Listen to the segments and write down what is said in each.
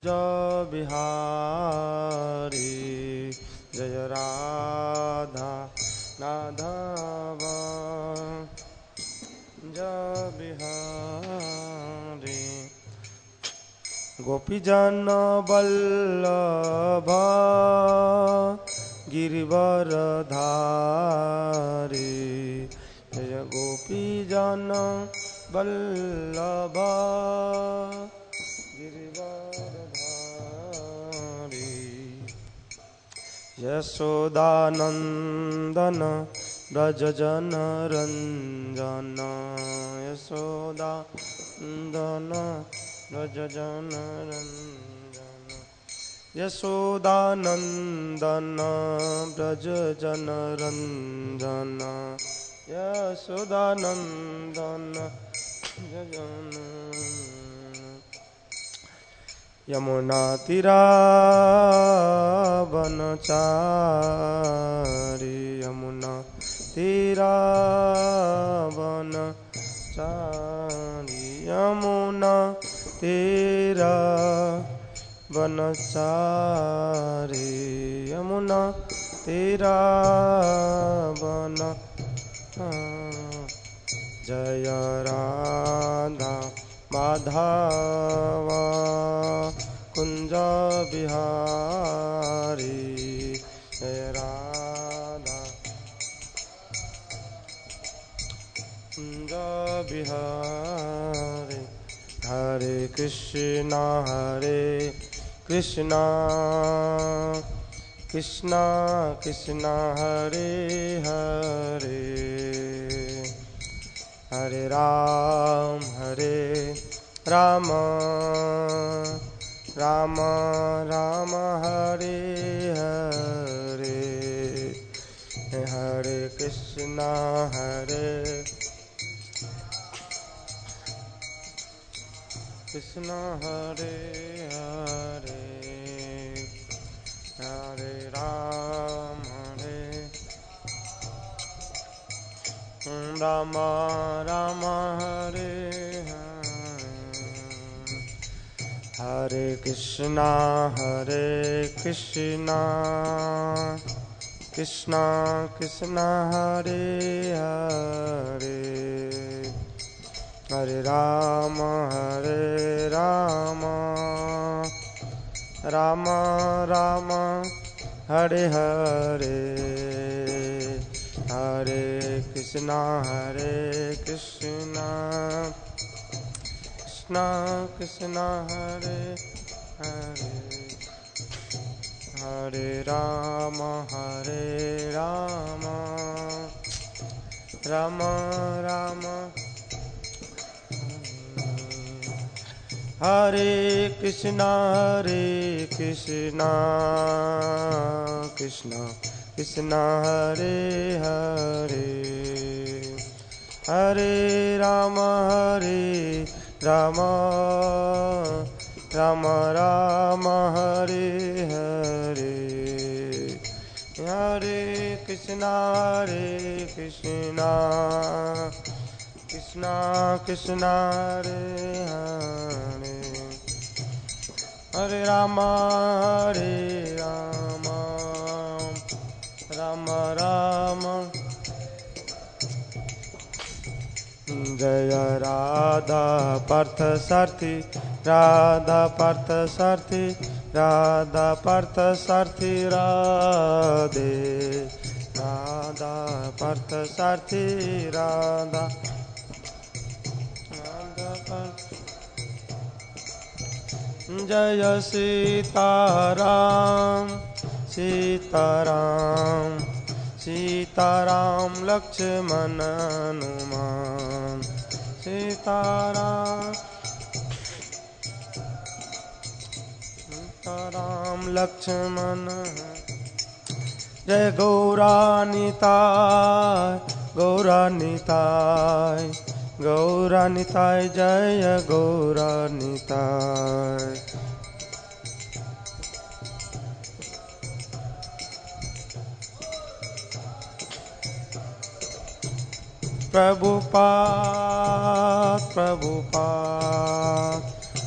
जय बिहारी जय राधा माधव जय बिहारी गोपीजन वल्लभ गिरिवरधारी जय गोपीजन वल्लभ यशोदानंदन ब्रज जन रंजन यशोदानंदन ब्रज जन रंजन यशोदानंदन ब्रज जन रंजन यशोदानंदन ब्रज जन यमुना तीरावनचारी यमुना तीरावनचारी यमुना तीरावनचारी यमुना तीरावन जय राधा माधव कुंज बिहारी जय राधा कुंज बिहारी हरे कृष्णा कृष्णा कृष्णा हरे हरे हरे राम राम राम हरे हरे हरे कृष्णा कृष्णा हरे हरे हरे राम राम हरे हरे कृष्णा कृष्णा कृष्णा हरे हरे हरे राम राम राम हरे हरे हरे कृष्णा कृष्णा कृष्णा हरे हरे हरे राम राम राम हरे कृष्णा कृष्णा कृष्णा हरे हरे हरे राम राम राम हरे हरे हरे कृष्णा कृष्णा कृष्णा हरे हरे हरे राम राम जय राधा पार्थ सारथी राधा पार्थ सारथी राधा पार्थ सारथी राधे राधा पार्थ सारथी राधा जय सीताराम सीताराम लक्ष्मण हनुमान सीताराम लक्ष्मण जय गौरानिताय जय गौरानिताय प्रभुपाद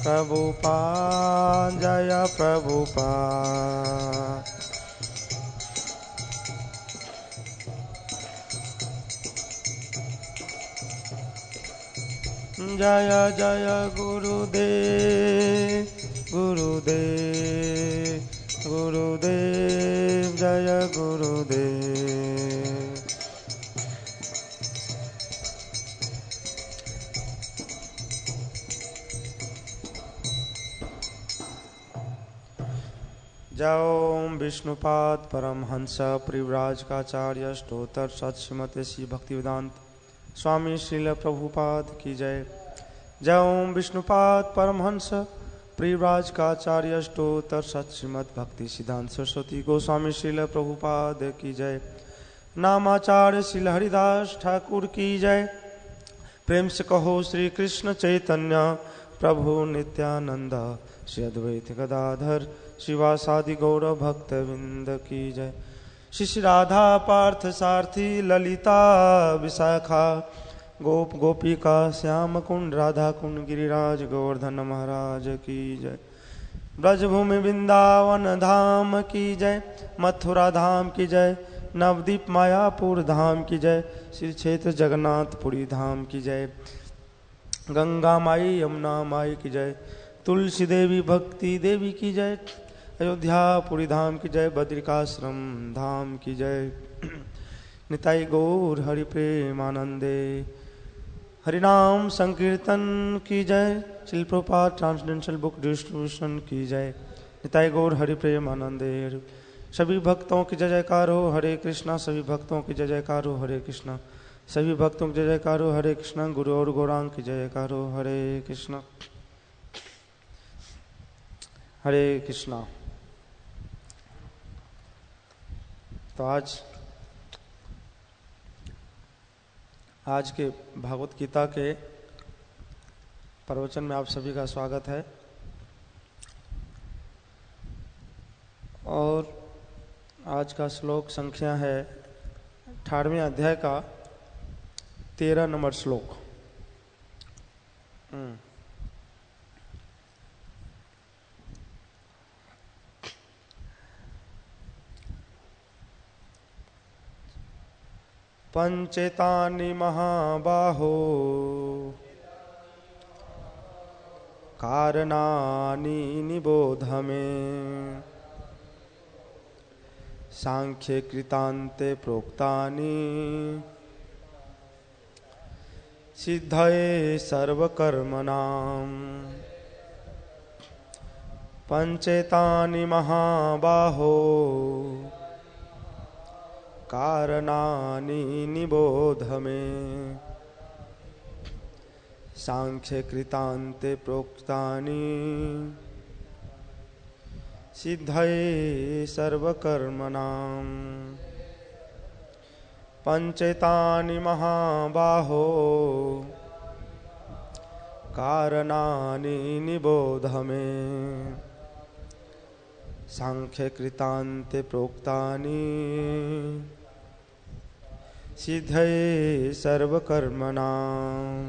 प्रभुपाद जय प्रभुपाद। जय जय गुरुदेव गुरुदेव गुरुदेव जय गुरुदेव। जय ओम विष्णुपाद परमहंस परिव्राजकाचार्य स्तोत्र सत श्रीमते श्री भक्तिवेदांत स्वामी श्रील प्रभुपाद की जय। जय ओम विष्णुपाद परमहंस परिव्राजकाचार्य स्तोत्र सत श्रीमद भक्ति सिद्धांत सरस्वती गोस्वामी श्रील प्रभुपाद की जय। नामाचार्य श्रील हरिदास ठाकुर की जय। प्रेम से कहो श्री कृष्ण चैतन्य प्रभु नित्यानंद श्री अद्वैत गदाधर शिवासादि गौर भक्तविंद की जय। श्री राधा पार्थ सारथी ललिता विशाखा गोप गोपिका श्याम कुंड राधा कुंड गिरिराज गोवर्धन महाराज की जय। ब्रजभूमि वृंदावन धाम की जय। मथुरा धाम की जय। नवदीप मायापुर धाम की जय। श्री क्षेत्र जगन्नाथपुरी धाम की जय। गंगा माई यमुना माई की जय। तुलसी देवी भक्ति देवी की जय। अयोध्यापुरी धाम की जय। बद्रिकाश्रम धाम की जय। निताई गौर हरि प्रेमानंदे हरिनाम संकीर्तन की जय। श्रील प्रभुपाद ट्रांसडेंशल बुक डिस्ट्रीब्यूशन की जय। निताई गौर हरि प्रेमानंदे। सभी भक्तों की जय जयकार हो हरे कृष्णा। सभी भक्तों की जय जयकार हो हरे कृष्णा। सभी भक्तों की जय जयकार हो हरे कृष्णा। गुरु और गौरांग की जय जयकार हो हरे कृष्णा हरे कृष्णा। तो आज के भागवत गीता के प्रवचन में आप सभी का स्वागत है। और आज का श्लोक संख्या है 18वें अध्याय का 13 नंबर श्लोक। पंचेतानि महाबाहो कारणानि निबोध मे। सांख्ये कृतान्ते प्रोक्तानि सिद्धये सर्वकर्मणाम्। पंचेतानि महाबाहो कारणानि निबोध मे। सांख्ये कृतान्ते प्रोक्तानि सिद्धये सर्वकर्मणाम्। पंचेतानि महाबाहो कारणानि निबोध मे। सांख्ये कृतान्ते प्रोक्तानि सिद्धये सर्वकर्मणाम्।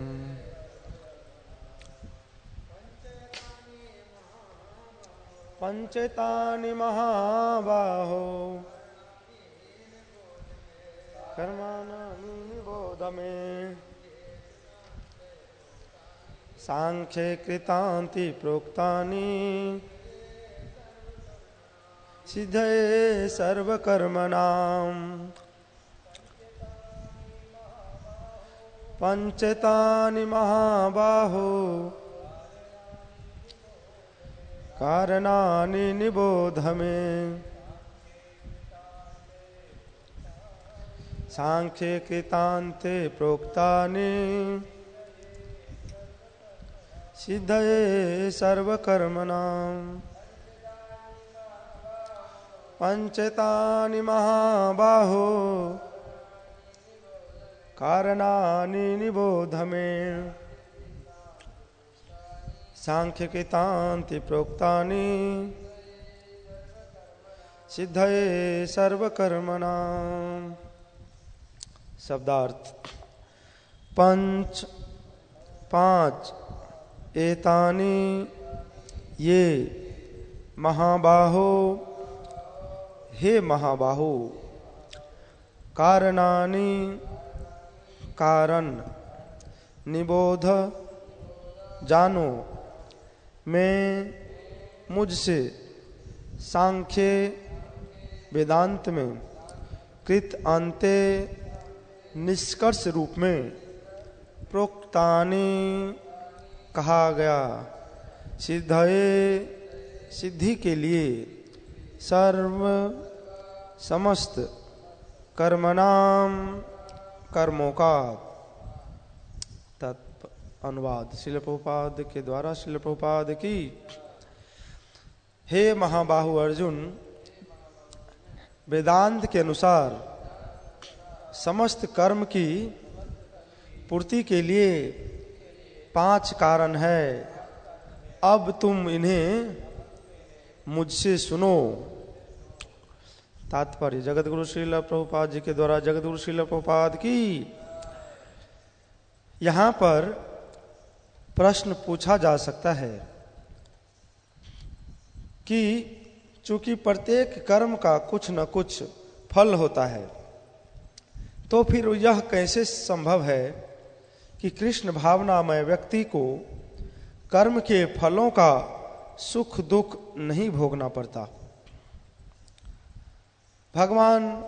पंचेतानि महाबाहो कर्माणि निबोध मे। सांख्ये कृतान्ति प्रोक्तानि सिद्धये सर्वकर्मणाम्। पंचेतानि महाबाहो कारणानि निबोध मे। सांख्ये कृतान्ते प्रोक्तानि सिद्धये सर्वकर्मणाम्। पंचेतानि महाबाहो कारणानि निबोध मे। सांख्य कृतान्ति प्रोक्तानि सिद्धये सर्वकर्मणाम्। शब्दार्थ। पांच एतानि ये महाबाहो, हे महाबाहो, कारणानि, कारण, निबोध, जानो, मैं मुझसे सांख्य वेदांत में कृत अंते निष्कर्ष रूप में प्रोक्तानि कहा गया, सिद्धये, सिद्धि के लिए, सर्व समस्त कर्मणाम, कर्मों का। अनुवाद श्रील प्रभुपाद के द्वारा श्रील प्रभुपाद की। हे महाबाहु अर्जुन, वेदांत के अनुसार समस्त कर्म की पूर्ति के लिए 5 कारण है। अब तुम इन्हें मुझसे सुनो। तात्पर्य जगतगुरु श्रील प्रभुपाद जी के द्वारा जगतगुरु श्रील प्रभुपाद की। यहाँ पर प्रश्न पूछा जा सकता है कि चूंकि प्रत्येक कर्म का कुछ न कुछ फल होता है, तो फिर यह कैसे संभव है कि कृष्ण भावनामय व्यक्ति को कर्म के फलों का सुख दुख नहीं भोगना पड़ता। भगवान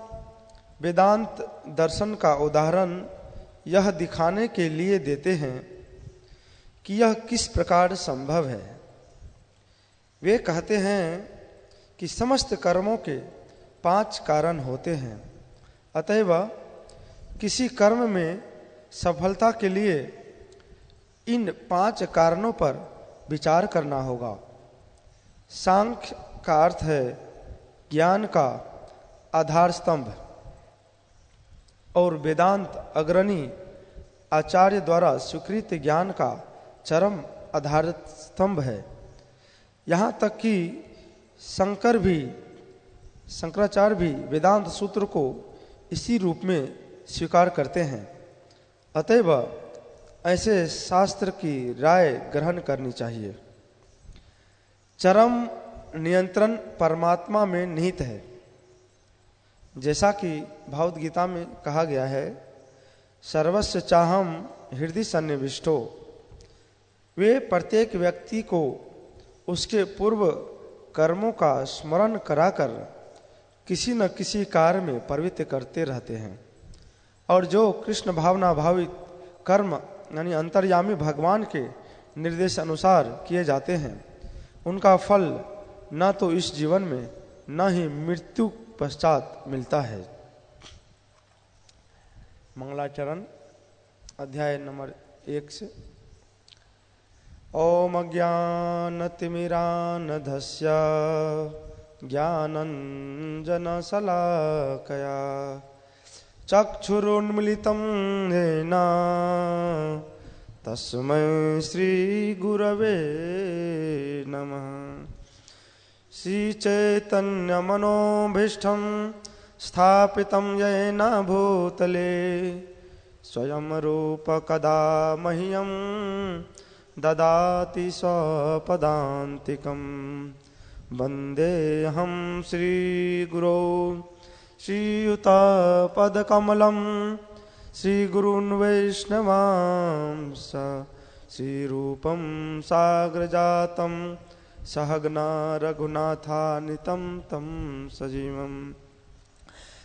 वेदांत दर्शन का उदाहरण यह दिखाने के लिए देते हैं कि यह किस प्रकार संभव है। वे कहते हैं कि समस्त कर्मों के 5 कारण होते हैं, अतएव किसी कर्म में सफलता के लिए इन 5 कारणों पर विचार करना होगा। सांख्य का अर्थ है ज्ञान का आधार स्तंभ, और वेदांत अग्रणी आचार्य द्वारा स्वीकृत ज्ञान का चरम आधार स्तंभ है। यहाँ तक कि शंकराचार्य भी वेदांत सूत्र को इसी रूप में स्वीकार करते हैं। अतएव ऐसे शास्त्र की राय ग्रहण करनी चाहिए। चरम नियंत्रण परमात्मा में निहित है। जैसा कि भागवत गीता में कहा गया है, सर्वस्य चाहम हृदय सन्निविष्टो। वे प्रत्येक व्यक्ति को उसके पूर्व कर्मों का स्मरण कराकर किसी न किसी कार्य में प्रवृत्त करते रहते हैं, और जो कृष्ण भावना भावित कर्म यानी अंतर्यामी भगवान के निर्देश अनुसार किए जाते हैं, उनका फल न तो इस जीवन में न ही मृत्यु पश्चात मिलता है। मंगलाचरण अध्याय नंबर 1 से। ओम अज्ञानतिमिरान्धस्य ज्ञानञ्जनशलाकया चक्षुरुन्मीलितं येन तस्मै श्रीगुरवे नमः। श्रीचैतन्यमनोभीष्टं स्थापितं येन भूतले स्वयं रूप कदा मह्यं ददाति स्वपदान्तिकं। वन्देऽहं श्रीगुरो श्रीयुतपदकमलं श्रीगुरून् वैष्णवांस श्रीरूपं साग्रजातं सहगना रघुनाथान्वितं तं सजीवं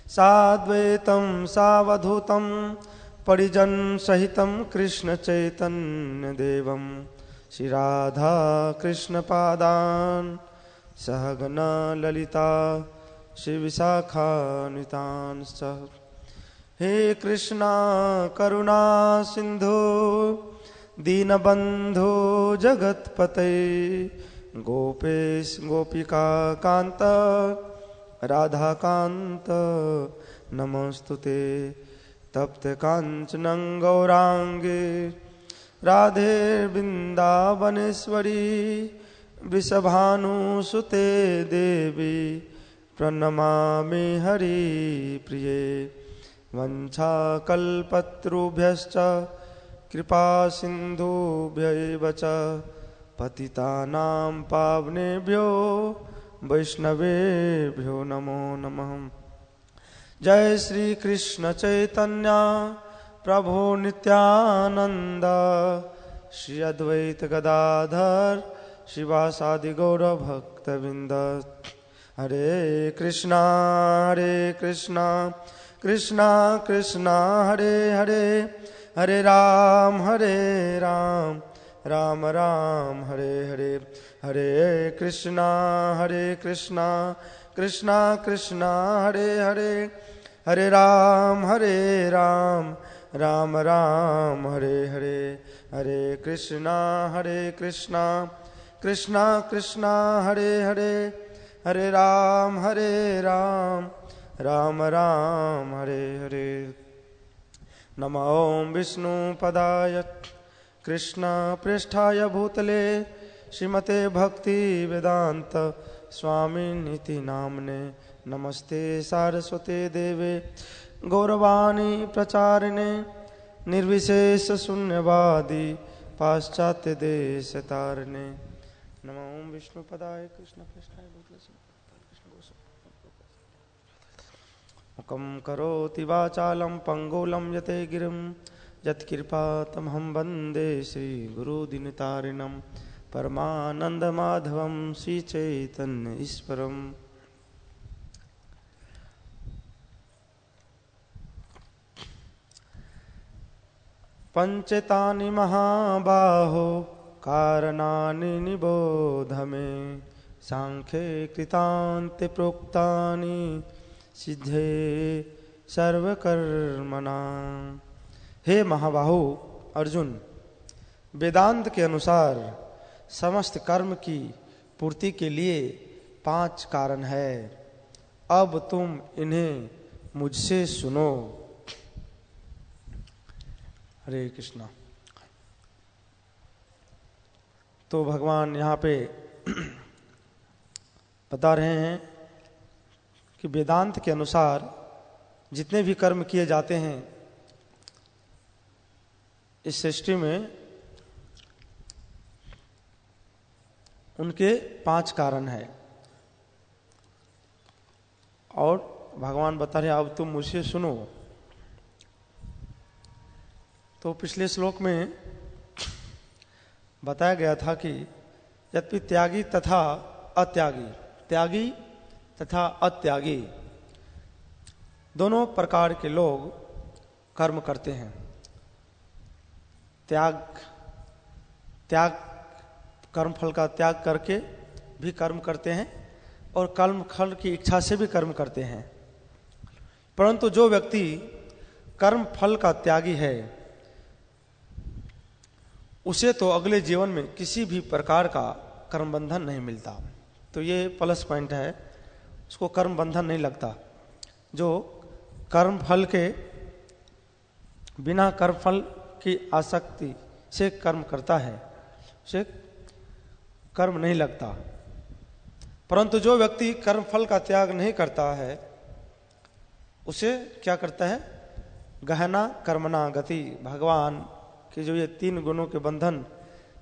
साद्वैतं सावधूतं परिजन सहितं कृष्ण चैतन्य देवं श्रीराधा कृष्ण पादान् सहगना ललिता श्री विशाखान्वितान् सह। हे कृष्णा करुणा सिंधु दीनबंधु जगतपते गोपेश गोपिका कांत राधा कांत नमस्तुते। तप्त कांचनं गौरांगे राधे वृंदावनेश्वरी वृषभानुसुते देवी प्रणमामि हरिप्रिये। वंशाकल्पतरुभ्यश्च कृपा सिन्धुभ्यैव च पतितानां पावनेभ्यो वैष्णवेभ्यो नमो नमः। जय श्री कृष्ण चैतन्य प्रभु नित्यानंद, श्री अद्वैत गदाधर शिवासादि गौर भक्तवृंद। हरे कृष्णा कृष्णा कृष्णा हरे हरे, हरे राम राम राम हरे हरे। हरे कृष्णा कृष्णा कृष्णा हरे हरे, हरे राम राम राम हरे हरे। हरे कृष्णा कृष्णा कृष्णा हरे हरे, हरे राम राम राम हरे हरे। नमो विष्णु पदाय कृष्ण पृष्ठाय भूतले, श्रीमते भक्ति वेदांत स्वामी नीति नामने। नमस्ते सारस्वते देवे गौरवाणी प्रचारिणे, निर्विशेष शून्यवादी पाश्चात्य देश तारिणे। नमो विष्णु पदाय कृष्ण पृष्ठाय भूतले मुखं करोति वाचालं पंगुलं यते गिरिं, यत्कृपातमहं वन्दे श्रीगुरुदीनतारिणं, परमानन्दमाधवं श्रीचैतन्य ईश्वरम्। पंचतानि महाबाहो कारणानि निबोध मे, सांख्ये कृतान्ते प्रोक्तानि सिद्धे सर्वकर्मणां। हे महाबाहु अर्जुन, वेदांत के अनुसार समस्त कर्म की पूर्ति के लिए 5 कारण है। अब तुम इन्हें मुझसे सुनो। हरे कृष्णा। तो भगवान यहाँ पे बता रहे हैं कि वेदांत के अनुसार जितने भी कर्म किए जाते हैं इस सृष्टि में, उनके 5 कारण हैं। और भगवान बता रहे अब तुम मुझसे सुनो। तो पिछले श्लोक में बताया गया था कि यद्यपि त्यागी तथा अत्यागी, त्यागी तथा अत्यागी दोनों प्रकार के लोग कर्म करते हैं। त्याग कर्मफल का त्याग करके भी कर्म करते हैं और कर्मफल की इच्छा से भी कर्म करते हैं। परंतु जो व्यक्ति कर्मफल का त्यागी है, उसे तो अगले जीवन में किसी भी प्रकार का कर्म बंधन नहीं मिलता। तो ये प्लस पॉइंट है, उसको कर्म बंधन नहीं लगता। जो कर्म फल के बिना कर्म फल की आसक्ति से कर्म करता है, उसे कर्म नहीं लगता। परंतु जो व्यक्ति कर्म फल का त्याग नहीं करता है, उसे क्या करता है? गहना कर्मणा गति। भगवान कि जो ये 3 गुणों के बंधन,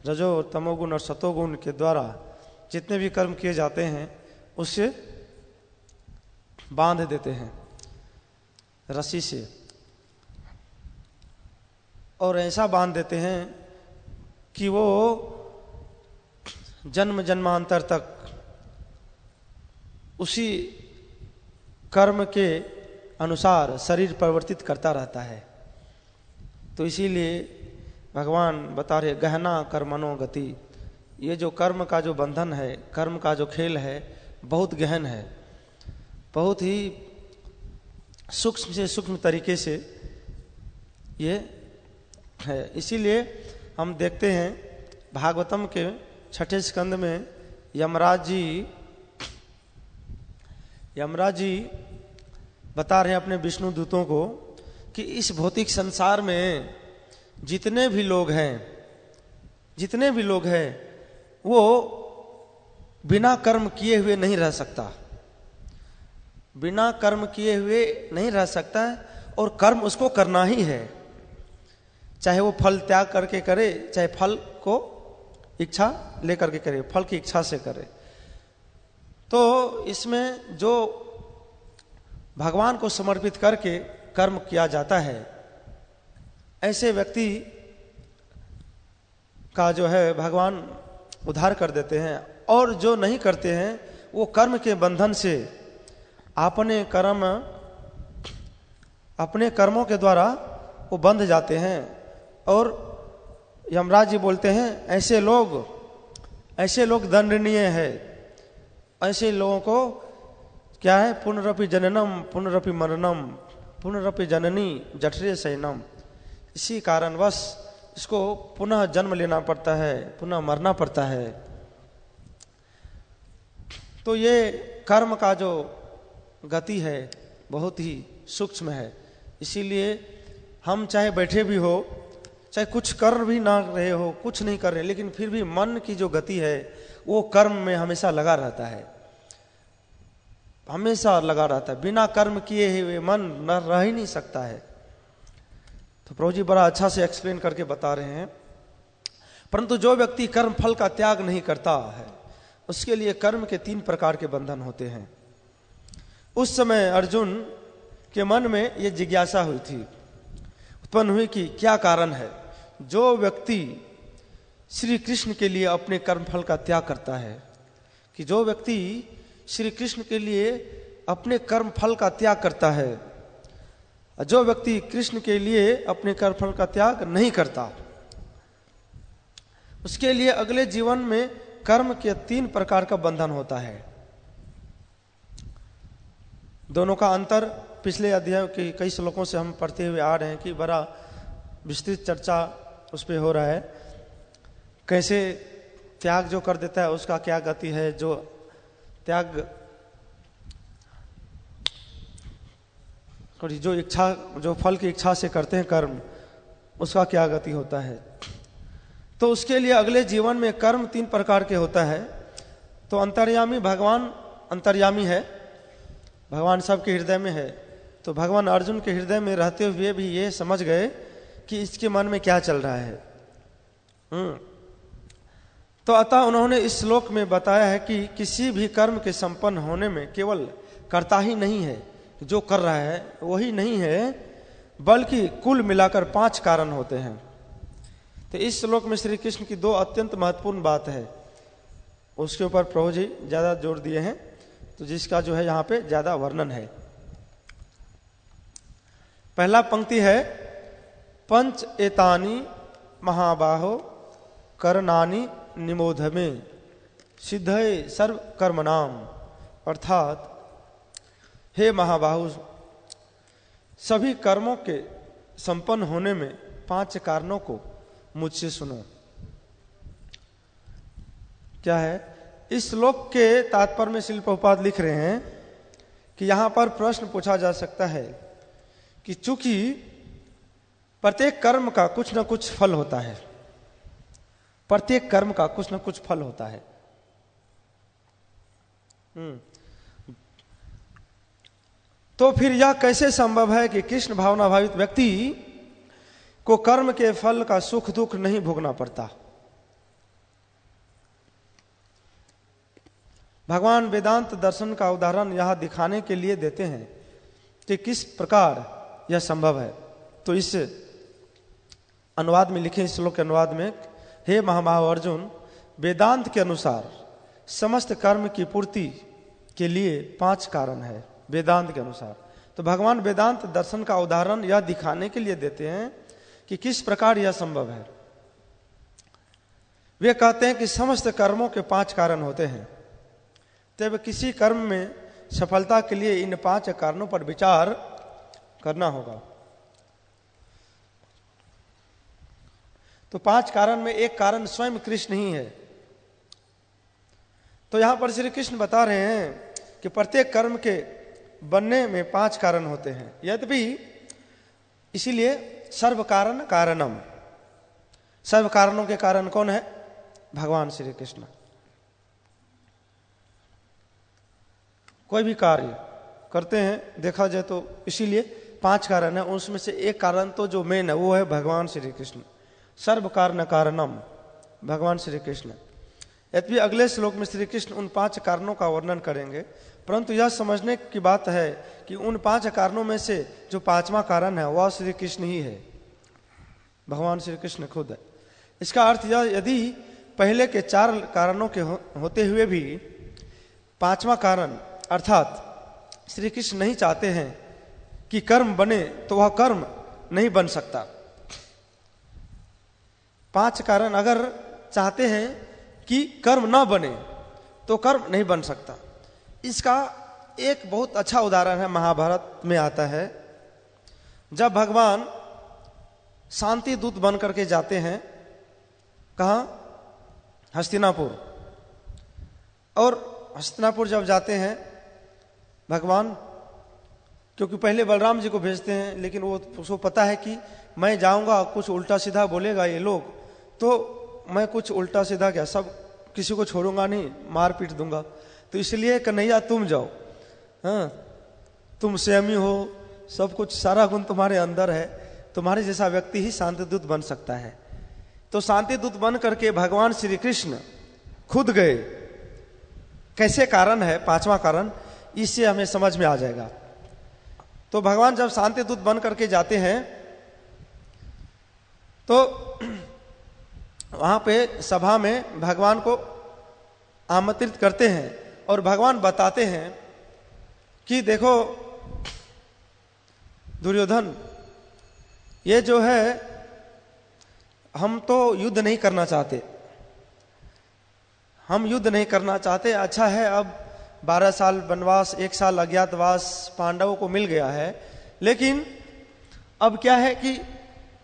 रजो तमोगुण और सतोगुण के द्वारा जितने भी कर्म किए जाते हैं उससे बांध देते हैं रस्सी से, और ऐसा बांध देते हैं कि वो जन्म जन्मांतर तक उसी कर्म के अनुसार शरीर परिवर्तित करता रहता है। तो इसीलिए भगवान बता रहे गहना कर्मणो गति। ये जो कर्म का जो बंधन है, कर्म का जो खेल है, बहुत गहन है, बहुत ही सूक्ष्म से सूक्ष्म तरीके से ये है। इसीलिए हम देखते हैं भागवतम के 6ठे स्कंद में यमराज जी बता रहे हैं अपने विष्णु दूतों को कि इस भौतिक संसार में जितने भी लोग हैं वो बिना कर्म किए हुए नहीं रह सकता, बिना कर्म किए हुए नहीं रह सकता है। और कर्म उसको करना ही है, चाहे वो फल त्याग करके करे, चाहे फल को इच्छा लेकर के करे, फल की इच्छा से करे। तो इसमें जो भगवान को समर्पित करके कर्म किया जाता है, ऐसे व्यक्ति का जो है भगवान उद्धार कर देते हैं। और जो नहीं करते हैं वो कर्म के बंधन से अपने कर्मों के द्वारा वो बंध जाते हैं। और यमराज जी बोलते हैं ऐसे लोग दंडनीय है। ऐसे लोगों को क्या है, पुनरपि जननम पुनरपि मरणम पुनरपि जननी जठरे शयनम। इसी कारणवश इसको पुनः जन्म लेना पड़ता है, पुनः मरना पड़ता है। तो ये कर्म का जो गति है बहुत ही सूक्ष्म है। इसीलिए हम चाहे बैठे भी हो, चाहे कुछ कर भी ना रहे हो, कुछ नहीं कर रहे, लेकिन फिर भी मन की जो गति है वो कर्म में हमेशा लगा रहता है, हमेशा लगा रहता है। बिना कर्म किए हुए मन न रह ही नहीं सकता है। तो प्रभु जी बड़ा अच्छा से एक्सप्लेन करके बता रहे हैं। परंतु जो व्यक्ति कर्म फल का त्याग नहीं करता है, उसके लिए कर्म के 3 प्रकार के बंधन होते हैं। उस समय अर्जुन के मन में ये जिज्ञासा हुई थी, उत्पन्न हुई कि क्या कारण है जो व्यक्ति श्री कृष्ण के लिए अपने कर्म फल का त्याग करता है, कि जो व्यक्ति श्री कृष्ण के लिए अपने कर्म फल का त्याग करता है, जो व्यक्ति कृष्ण के लिए अपने कर्म फल का त्याग नहीं करता, उसके लिए अगले जीवन में कर्म के 3 प्रकार का बंधन होता है। दोनों का अंतर पिछले अध्याय के कई श्लोकों से हम पढ़ते हुए आ रहे हैं कि बड़ा विस्तृत चर्चा उस पर हो रहा है। कैसे त्याग जो कर देता है उसका क्या गति है, जो त्याग और जो फल की इच्छा से करते हैं कर्म, उसका क्या गति होता है। तो उसके लिए अगले जीवन में कर्म 3 प्रकार के होता है। तो अंतर्यामी, भगवान अंतर्यामी है, भगवान सबके हृदय में है। तो भगवान अर्जुन के हृदय में रहते हुए भी ये समझ गए कि इसके मन में क्या चल रहा है। तो अतः उन्होंने इस श्लोक में बताया है कि किसी भी कर्म के संपन्न होने में केवल कर्ता ही नहीं है, जो कर रहा है वही नहीं है, बल्कि कुल मिलाकर 5 कारण होते हैं। तो इस श्लोक में श्री कृष्ण की 2 अत्यंत महत्वपूर्ण बात है, उसके ऊपर प्रभु जी ज्यादा जोर दिए हैं, तो जिसका जो है यहाँ पे ज्यादा वर्णन है। पहला पंक्ति है, पंच एतानी महाबाहो करनानि निमोध में सिद्धये सर्व कर्मणाम। अर्थात हे महाबाहु, सभी कर्मों के संपन्न होने में 5 कारणों को मुझसे सुनो। क्या है इस श्लोक के तात्पर्य में श्रील प्रभुपाद लिख रहे हैं कि यहां पर प्रश्न पूछा जा सकता है कि चूंकि प्रत्येक कर्म का कुछ न कुछ फल होता है, प्रत्येक कर्म का कुछ न कुछ फल होता है, तो फिर यह कैसे संभव है कि कृष्ण भावना भावित व्यक्ति को कर्म के फल का सुख दुख नहीं भोगना पड़ता। भगवान वेदांत दर्शन का उदाहरण यह दिखाने के लिए देते हैं कि किस प्रकार यह संभव है। तो इस अनुवाद में लिखे, इस श्लोक के अनुवाद में, हे महाबाहो अर्जुन, वेदांत के अनुसार समस्त कर्म की पूर्ति के लिए 5 कारण है, वेदांत के अनुसार। तो भगवान वेदांत दर्शन का उदाहरण यह दिखाने के लिए देते हैं कि किस प्रकार यह संभव है। वे कहते हैं कि समस्त कर्मों के 5 कारण होते हैं, तब किसी कर्म में सफलता के लिए इन 5 कारणों पर विचार करना होगा। तो 5 कारण में एक कारण स्वयं कृष्ण ही है। तो यहां पर श्री कृष्ण बता रहे हैं कि प्रत्येक कर्म के बनने में 5 कारण होते हैं। यद्यपि इसीलिए सर्व कारण कारणम, सर्व कारणों के कारण कौन है? भगवान श्री कृष्ण। कोई भी कार्य करते हैं देखा जाए तो इसीलिए 5 कारण है, उसमें से एक कारण तो जो मेन है वो है भगवान श्री कृष्ण। सर्व कारण कारणम, भगवान श्री कृष्ण। यद्यपि अगले श्लोक में श्री कृष्ण उन 5 कारणों का वर्णन करेंगे, परंतु यह समझने की बात है कि उन 5 कारणों में से जो 5वां कारण है वह श्री कृष्ण ही है, भगवान श्री कृष्ण खुद है। इसका अर्थ यह, यदि पहले के 4 कारणों के होते हुए भी 5वां कारण अर्थात श्री कृष्ण नहीं चाहते हैं कि कर्म बने, तो वह कर्म नहीं बन सकता। 5 कारण अगर चाहते हैं कि कर्म ना बने तो कर्म नहीं बन सकता। इसका एक बहुत अच्छा उदाहरण है, महाभारत में आता है। जब भगवान शांति दूत बन करके जाते हैं, कहाँ? हस्तिनापुर। और हस्तिनापुर जब जाते हैं भगवान, क्योंकि पहले बलराम जी को भेजते हैं, लेकिन वो उसको पता है कि मैं जाऊंगा कुछ उल्टा सीधा बोलेगा ये लोग, तो मैं कुछ उल्टा सीधा क्या सब किसी को छोड़ूंगा नहीं, मार पीट दूंगा। तो इसलिए कन्हैया तुम जाओ, हाँ तुम संयमी हो, सब कुछ सारा गुण तुम्हारे अंदर है, तुम्हारे जैसा व्यक्ति ही शांतिदूत बन सकता है। तो शांतिदूत बन करके भगवान श्री कृष्ण खुद गए। कैसे कारण है 5वां कारण, इससे हमें समझ में आ जाएगा। तो भगवान जब शांतिदूत बन करके जाते हैं तो वहां पे सभा में भगवान को आमंत्रित करते हैं और भगवान बताते हैं कि देखो दुर्योधन, ये जो है हम तो युद्ध नहीं करना चाहते, हम युद्ध नहीं करना चाहते। अच्छा है अब 12 साल वनवास, 1 साल अज्ञातवास पांडवों को मिल गया है, लेकिन अब क्या है कि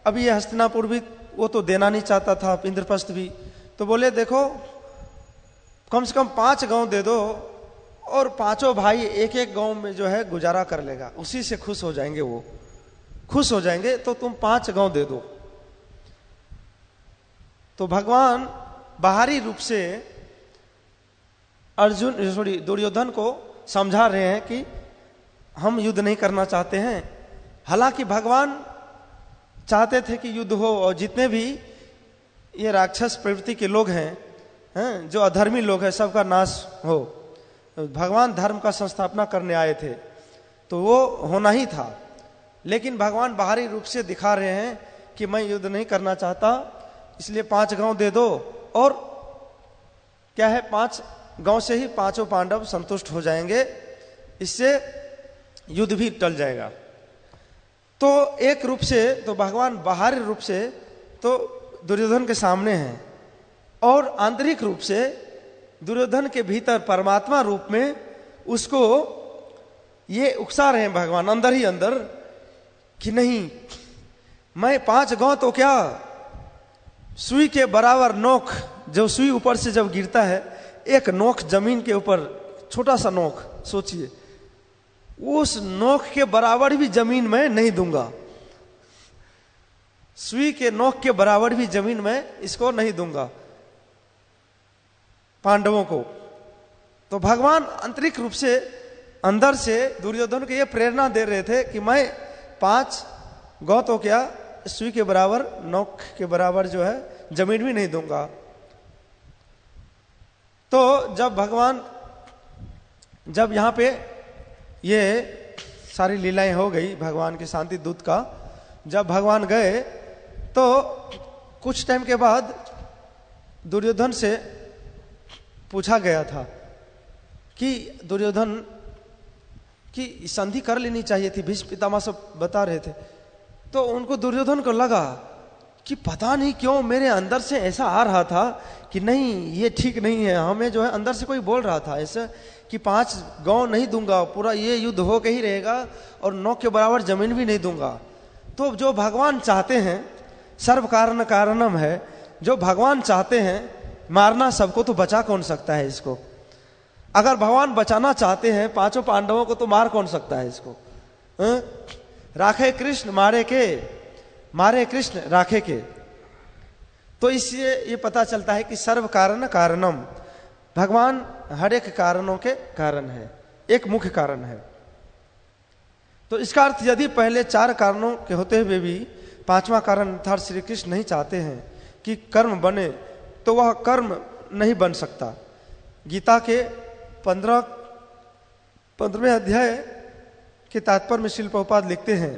अभी ये हस्तिनापुर भी वो तो देना नहीं चाहता था, इंद्रप्रस्थ भी। तो बोले देखो कम से कम 5 गांव दे दो और 5 भाई एक एक गांव में जो है गुजारा कर लेगा, उसी से खुश हो जाएंगे, वो खुश हो जाएंगे, तो तुम 5 गांव दे दो। तो भगवान बाहरी रूप से दुर्योधन को समझा रहे हैं कि हम युद्ध नहीं करना चाहते हैं। हालांकि भगवान चाहते थे कि युद्ध हो और जितने भी ये राक्षस प्रवृत्ति के लोग हैं, जो अधर्मी लोग हैं, सबका नाश हो। भगवान धर्म का संस्थापना करने आए थे, तो वो होना ही था। लेकिन भगवान बाहरी रूप से दिखा रहे हैं कि मैं युद्ध नहीं करना चाहता, इसलिए 5 गांव दे दो, और क्या है 5 गांव से ही 5 पांडव संतुष्ट हो जाएंगे, इससे युद्ध भी टल जाएगा। तो एक रूप से तो भगवान बाहरी रूप से तो दुर्योधन के सामने हैं, और आंतरिक रूप से दुर्योधन के भीतर परमात्मा रूप में उसको ये उकसा रहे हैं भगवान अंदर ही अंदर कि नहीं, मैं 5 गांव तो क्या, सुई के बराबर नोक, जो सुई ऊपर से जब गिरता है, एक नोक जमीन के ऊपर, छोटा सा नोक सोचिए, उस नोक के बराबर भी जमीन में नहीं दूंगा, सुई के नोक के बराबर भी जमीन में इसको नहीं दूंगा पांडवों को। तो भगवान आंतरिक रूप से अंदर से दुर्योधन को यह प्रेरणा दे रहे थे कि मैं 5 गांव तो क्या, सुई के बराबर, नोक के बराबर जो है जमीन भी नहीं दूंगा। तो जब भगवान, जब यहाँ पे ये सारी लीलाएं हो गई भगवान के शांति दूत का, जब भगवान गए तो कुछ टाइम के बाद दुर्योधन से पूछा गया था कि दुर्योधन की संधि कर लेनी चाहिए थी, भीष्म पितामह सब बता रहे थे। तो उनको, दुर्योधन को लगा कि पता नहीं क्यों मेरे अंदर से ऐसा आ रहा था कि नहीं ये ठीक नहीं है, हमें जो है अंदर से कोई बोल रहा था ऐसा कि 5 गांव नहीं दूंगा, पूरा ये युद्ध हो के ही रहेगा, और 9 के बराबर जमीन भी नहीं दूंगा। तो जो भगवान चाहते हैं, सर्व कारण कारणम है, जो भगवान चाहते हैं मारना सबको, तो बचा कौन सकता है इसको? अगर भगवान बचाना चाहते हैं 5 पांडवों को, तो मार कौन सकता है इसको? राखे कृष्ण मारे के, मारे कृष्ण राखे के। तो इससे ये पता चलता है कि सर्व कारण कारणम, भगवान हर एक कारणों के कारण है, एक मुख्य कारण है। तो इसका अर्थ यदि पहले 4 कारणों के होते हुए भी 5वां कारण अर्थात श्री कृष्ण नहीं चाहते हैं कि कर्म बने, तो वह कर्म नहीं बन सकता। गीता के 15वें अध्याय के तात्पर्य में श्रील प्रभुपाद लिखते हैं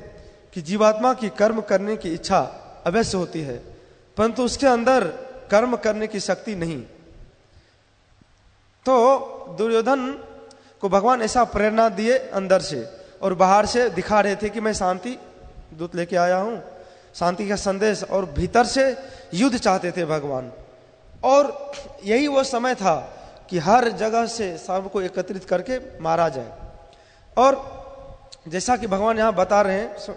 कि जीवात्मा की कर्म करने की इच्छा अवश्य होती है, परंतु उसके अंदर कर्म करने की शक्ति नहीं। तो दुर्योधन को भगवान ऐसा प्रेरणा दिए अंदर से, और बाहर से दिखा रहे थे कि मैं शांति दूत लेके आया हूं, शांति का संदेश, और भीतर से युद्ध चाहते थे भगवान। और यही वो समय था कि हर जगह से सबको एकत्रित करके मारा जाए। और जैसा कि भगवान यहाँ बता रहे हैं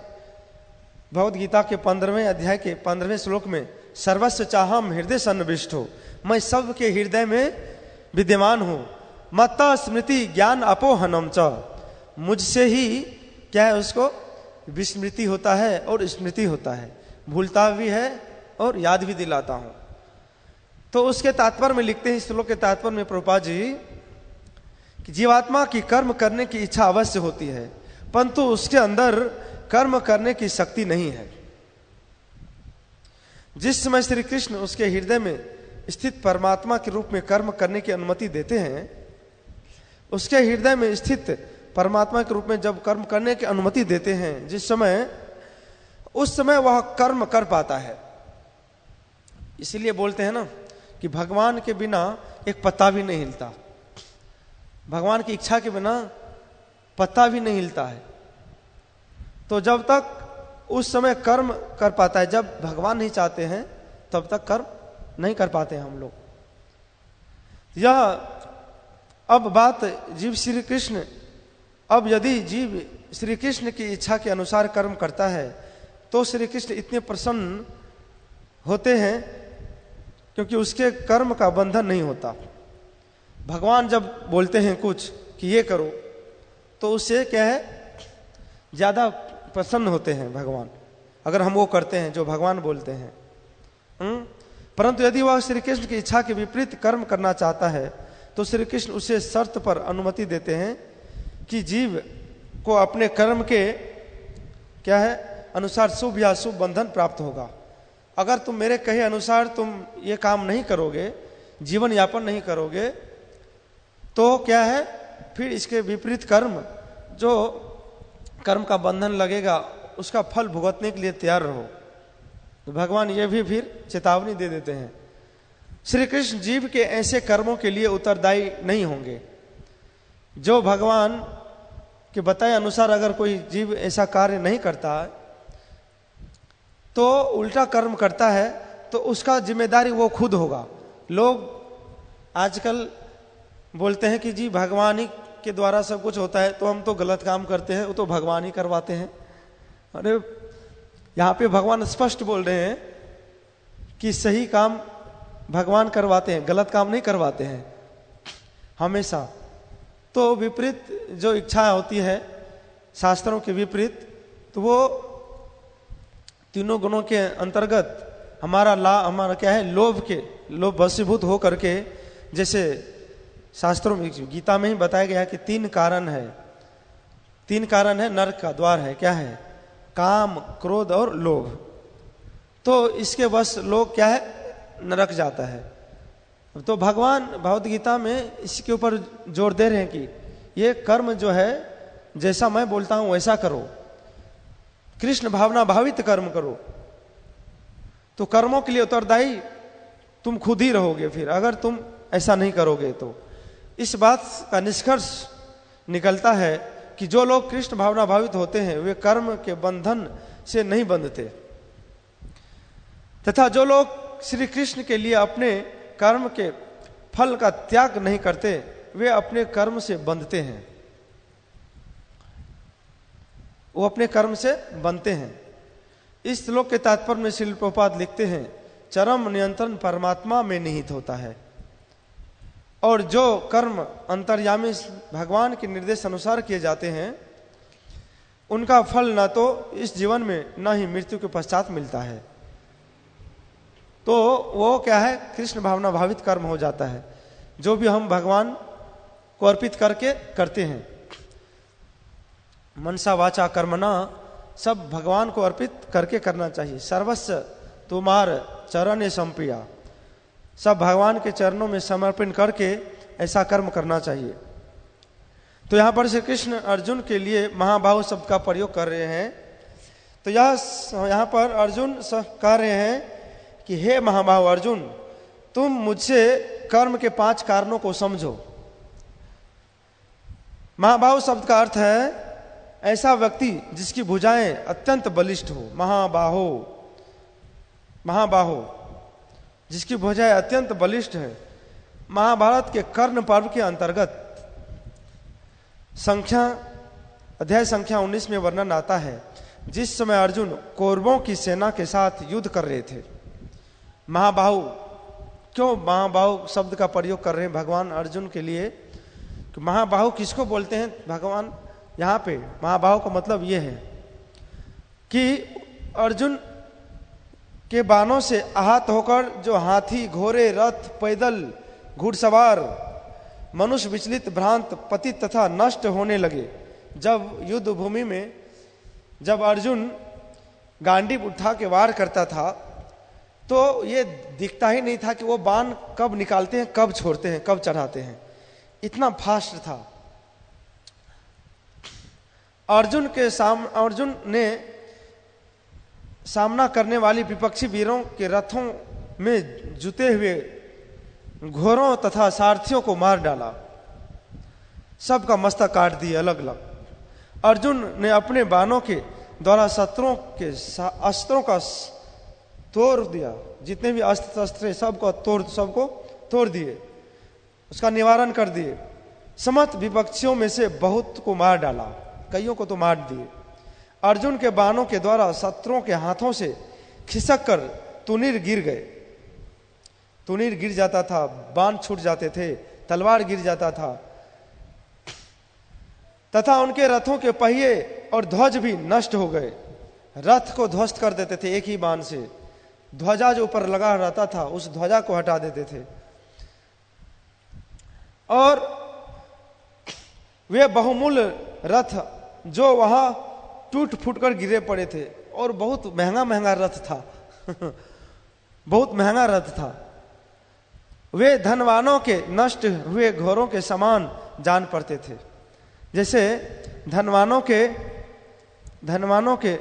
भगवद गीता के 15वें अध्याय के 15वें श्लोक में, सर्वस्व चाहम हृदय सन्निविष्ट हो, मैं सबके हृदय में विद्यमान हूं। मत्ता स्मृति ज्ञान अपोहनम च, मुझसे ही क्या है उसको विस्मृति होता है और स्मृति होता है, भूलता भी है और याद भी दिलाता हूं। तो उसके तात्पर्य में लिखते हैं, श्लोक के तात्पर्य में प्रभुपाद जी कि जीवात्मा की कर्म करने की इच्छा अवश्य होती है, परंतु उसके अंदर कर्म करने की शक्ति नहीं है। जिस समय श्री कृष्ण उसके हृदय में स्थित परमात्मा के रूप में कर्म करने की अनुमति देते हैं, उसके हृदय में स्थित परमात्मा के रूप में जब कर्म करने की अनुमति देते हैं, जिस समय उस समय वह कर्म कर पाता है। इसलिए बोलते हैं ना कि भगवान के बिना एक पत्ता भी नहीं हिलता, भगवान की इच्छा के बिना पत्ता भी नहीं हिलता है। तो जब तक उस समय कर्म कर पाता है, जब भगवान नहीं चाहते हैं तब तक कर्म नहीं कर पाते हैं हम लोग। यह अब बात जीव श्री कृष्ण, अब यदि जीव श्री कृष्ण की इच्छा के अनुसार कर्म करता है तो श्री कृष्ण इतने प्रसन्न होते हैं, क्योंकि उसके कर्म का बंधन नहीं होता। भगवान जब बोलते हैं कुछ कि ये करो, तो उससे क्या है ज्यादा प्रसन्न होते हैं भगवान, अगर हम वो करते हैं जो भगवान बोलते हैं। परंतु यदि वह श्री कृष्ण की इच्छा के विपरीत कर्म करना चाहता है तो श्री कृष्ण उसे शर्त पर अनुमति देते हैं कि जीव को अपने कर्म के क्या है अनुसार शुभ या शुभ बंधन प्राप्त होगा। अगर तुम मेरे कहे अनुसार तुम ये काम नहीं करोगे, जीवन यापन नहीं करोगे, तो क्या है फिर इसके विपरीत कर्म, जो कर्म का बंधन लगेगा, उसका फल भुगतने के लिए तैयार रहो। तो भगवान ये भी फिर चेतावनी दे देते हैं। श्री कृष्ण जीव के ऐसे कर्मों के लिए उत्तरदायी नहीं होंगे। जो भगवान के बताए अनुसार अगर कोई जीव ऐसा कार्य नहीं करता है, तो उल्टा कर्म करता है, तो उसका जिम्मेदारी वो खुद होगा। लोग आजकल बोलते हैं कि जी भगवान ही के द्वारा सब कुछ होता है, तो हम तो गलत काम करते हैं, वो तो भगवान ही करवाते हैं। अरे यहाँ पे भगवान स्पष्ट बोल रहे हैं कि सही काम भगवान करवाते हैं, गलत काम नहीं करवाते हैं हमेशा। तो विपरीत जो इच्छा होती है शास्त्रों के विपरीत, तो वो तीनों गुणों के अंतर्गत हमारा क्या है लोभ वशीभूत हो करके, जैसे शास्त्रों में गीता में ही बताया गया है कि तीन कारण है नरक का द्वार है, क्या है काम, क्रोध और लोभ। तो इसके वश लोग क्या है नरक जाता है। तो भगवान भगवद गीता में इसके ऊपर जोर दे रहे हैं कि ये कर्म जो है जैसा मैं बोलता हूं वैसा करो, कृष्ण भावना भावित कर्म करो, तो कर्मों के लिए उत्तरदायी तुम खुद ही रहोगे फिर, अगर तुम ऐसा नहीं करोगे तो। इस बात का निष्कर्ष निकलता है कि जो लोग कृष्ण भावना भावित होते हैं वे कर्म के बंधन से नहीं बंधते, तथा जो लोग श्री कृष्ण के लिए अपने कर्म के फल का त्याग नहीं करते वे अपने कर्म से बंधते हैं, वो अपने कर्म से बंधते हैं। इस श्लोक के तात्पर्य में श्रील प्रभुपाद लिखते हैं, चरम नियंत्रण परमात्मा में निहित होता है, और जो कर्म अंतर्यामी भगवान के निर्देश अनुसार किए जाते हैं उनका फल न तो इस जीवन में न ही मृत्यु के पश्चात मिलता है। तो वो क्या है कृष्ण भावना भावित कर्म हो जाता है, जो भी हम भगवान को अर्पित करके करते हैं। मनसा वाचा कर्मणा सब भगवान को अर्पित करके करना चाहिए। सर्वस्व तुम्हार चरण संप्रिया, सब भगवान के चरणों में समर्पण करके ऐसा कर्म करना चाहिए। तो यहाँ पर श्री कृष्ण अर्जुन के लिए महाबाहु शब्द का प्रयोग कर रहे हैं। तो यहाँ पर अर्जुन कह रहे हैं कि हे महाबाहु अर्जुन, तुम मुझसे कर्म के 5 कारणों को समझो। महाबाहु शब्द का अर्थ है ऐसा व्यक्ति जिसकी भुजाएं अत्यंत बलिष्ठ हो। महाबाहो जिसकी भुजाएं अत्यंत बलिष्ठ है। महाभारत के कर्ण पर्व के अंतर्गत अध्याय संख्या 19 में वर्णन आता है, जिस समय अर्जुन कौरवों की सेना के साथ युद्ध कर रहे थे। महाबाहु, क्यों महाबाहु शब्द का प्रयोग कर रहे हैं भगवान अर्जुन के लिए? कि महाबाहु किसको बोलते हैं भगवान? यहाँ पे महाबाहु का मतलब ये है कि अर्जुन के बाणों से आहत होकर जो हाथी, घोड़े, रथ, पैदल, घुड़सवार, मनुष्य विचलित, भ्रांत, पतित तथा नष्ट होने लगे। जब युद्ध भूमि में जब अर्जुन गांडीव उठा के वार करता था तो ये दिखता ही नहीं था कि वो बाण कब निकालते हैं, कब छोड़ते हैं, कब चढ़ाते हैं। इतना फास्ट था। अर्जुन ने सामना करने वाली विपक्षी वीरों के रथों में जुते हुए घोड़ों तथा सारथियों को मार डाला, सबका मस्तक काट दिए अलग अलग। अर्जुन ने अपने बाणों के द्वारा शत्रुओं के अस्त्रों का तोड़ दिया। जितने भी अस्त्र शस्त्र सबको तोड़ दिए, उसका निवारण कर दिए। समस्त विपक्षियों में से बहुत को मार डाला, कईयों को तो मार दिए। अर्जुन के बाणों के द्वारा शत्रुओं के हाथों से खिसक कर तुनीर गिर गए। तुनीर गिर जाता था, बाण छूट जाते थे, तलवार गिर जाता था तथा उनके रथों के पहिए और ध्वज भी नष्ट हो गए। रथ को ध्वस्त कर देते थे एक ही बाण से। ध्वजा जो ऊपर लगा रहता था उस ध्वजा को हटा देते थे। और वे बहुमूल्य रथ जो वहां टूट फूट कर गिरे पड़े थे, और बहुत महंगा रथ था बहुत महंगा रथ था। वे धनवानों के नष्ट हुए घोड़ों के समान जान पड़ते थे। जैसे धनवानों के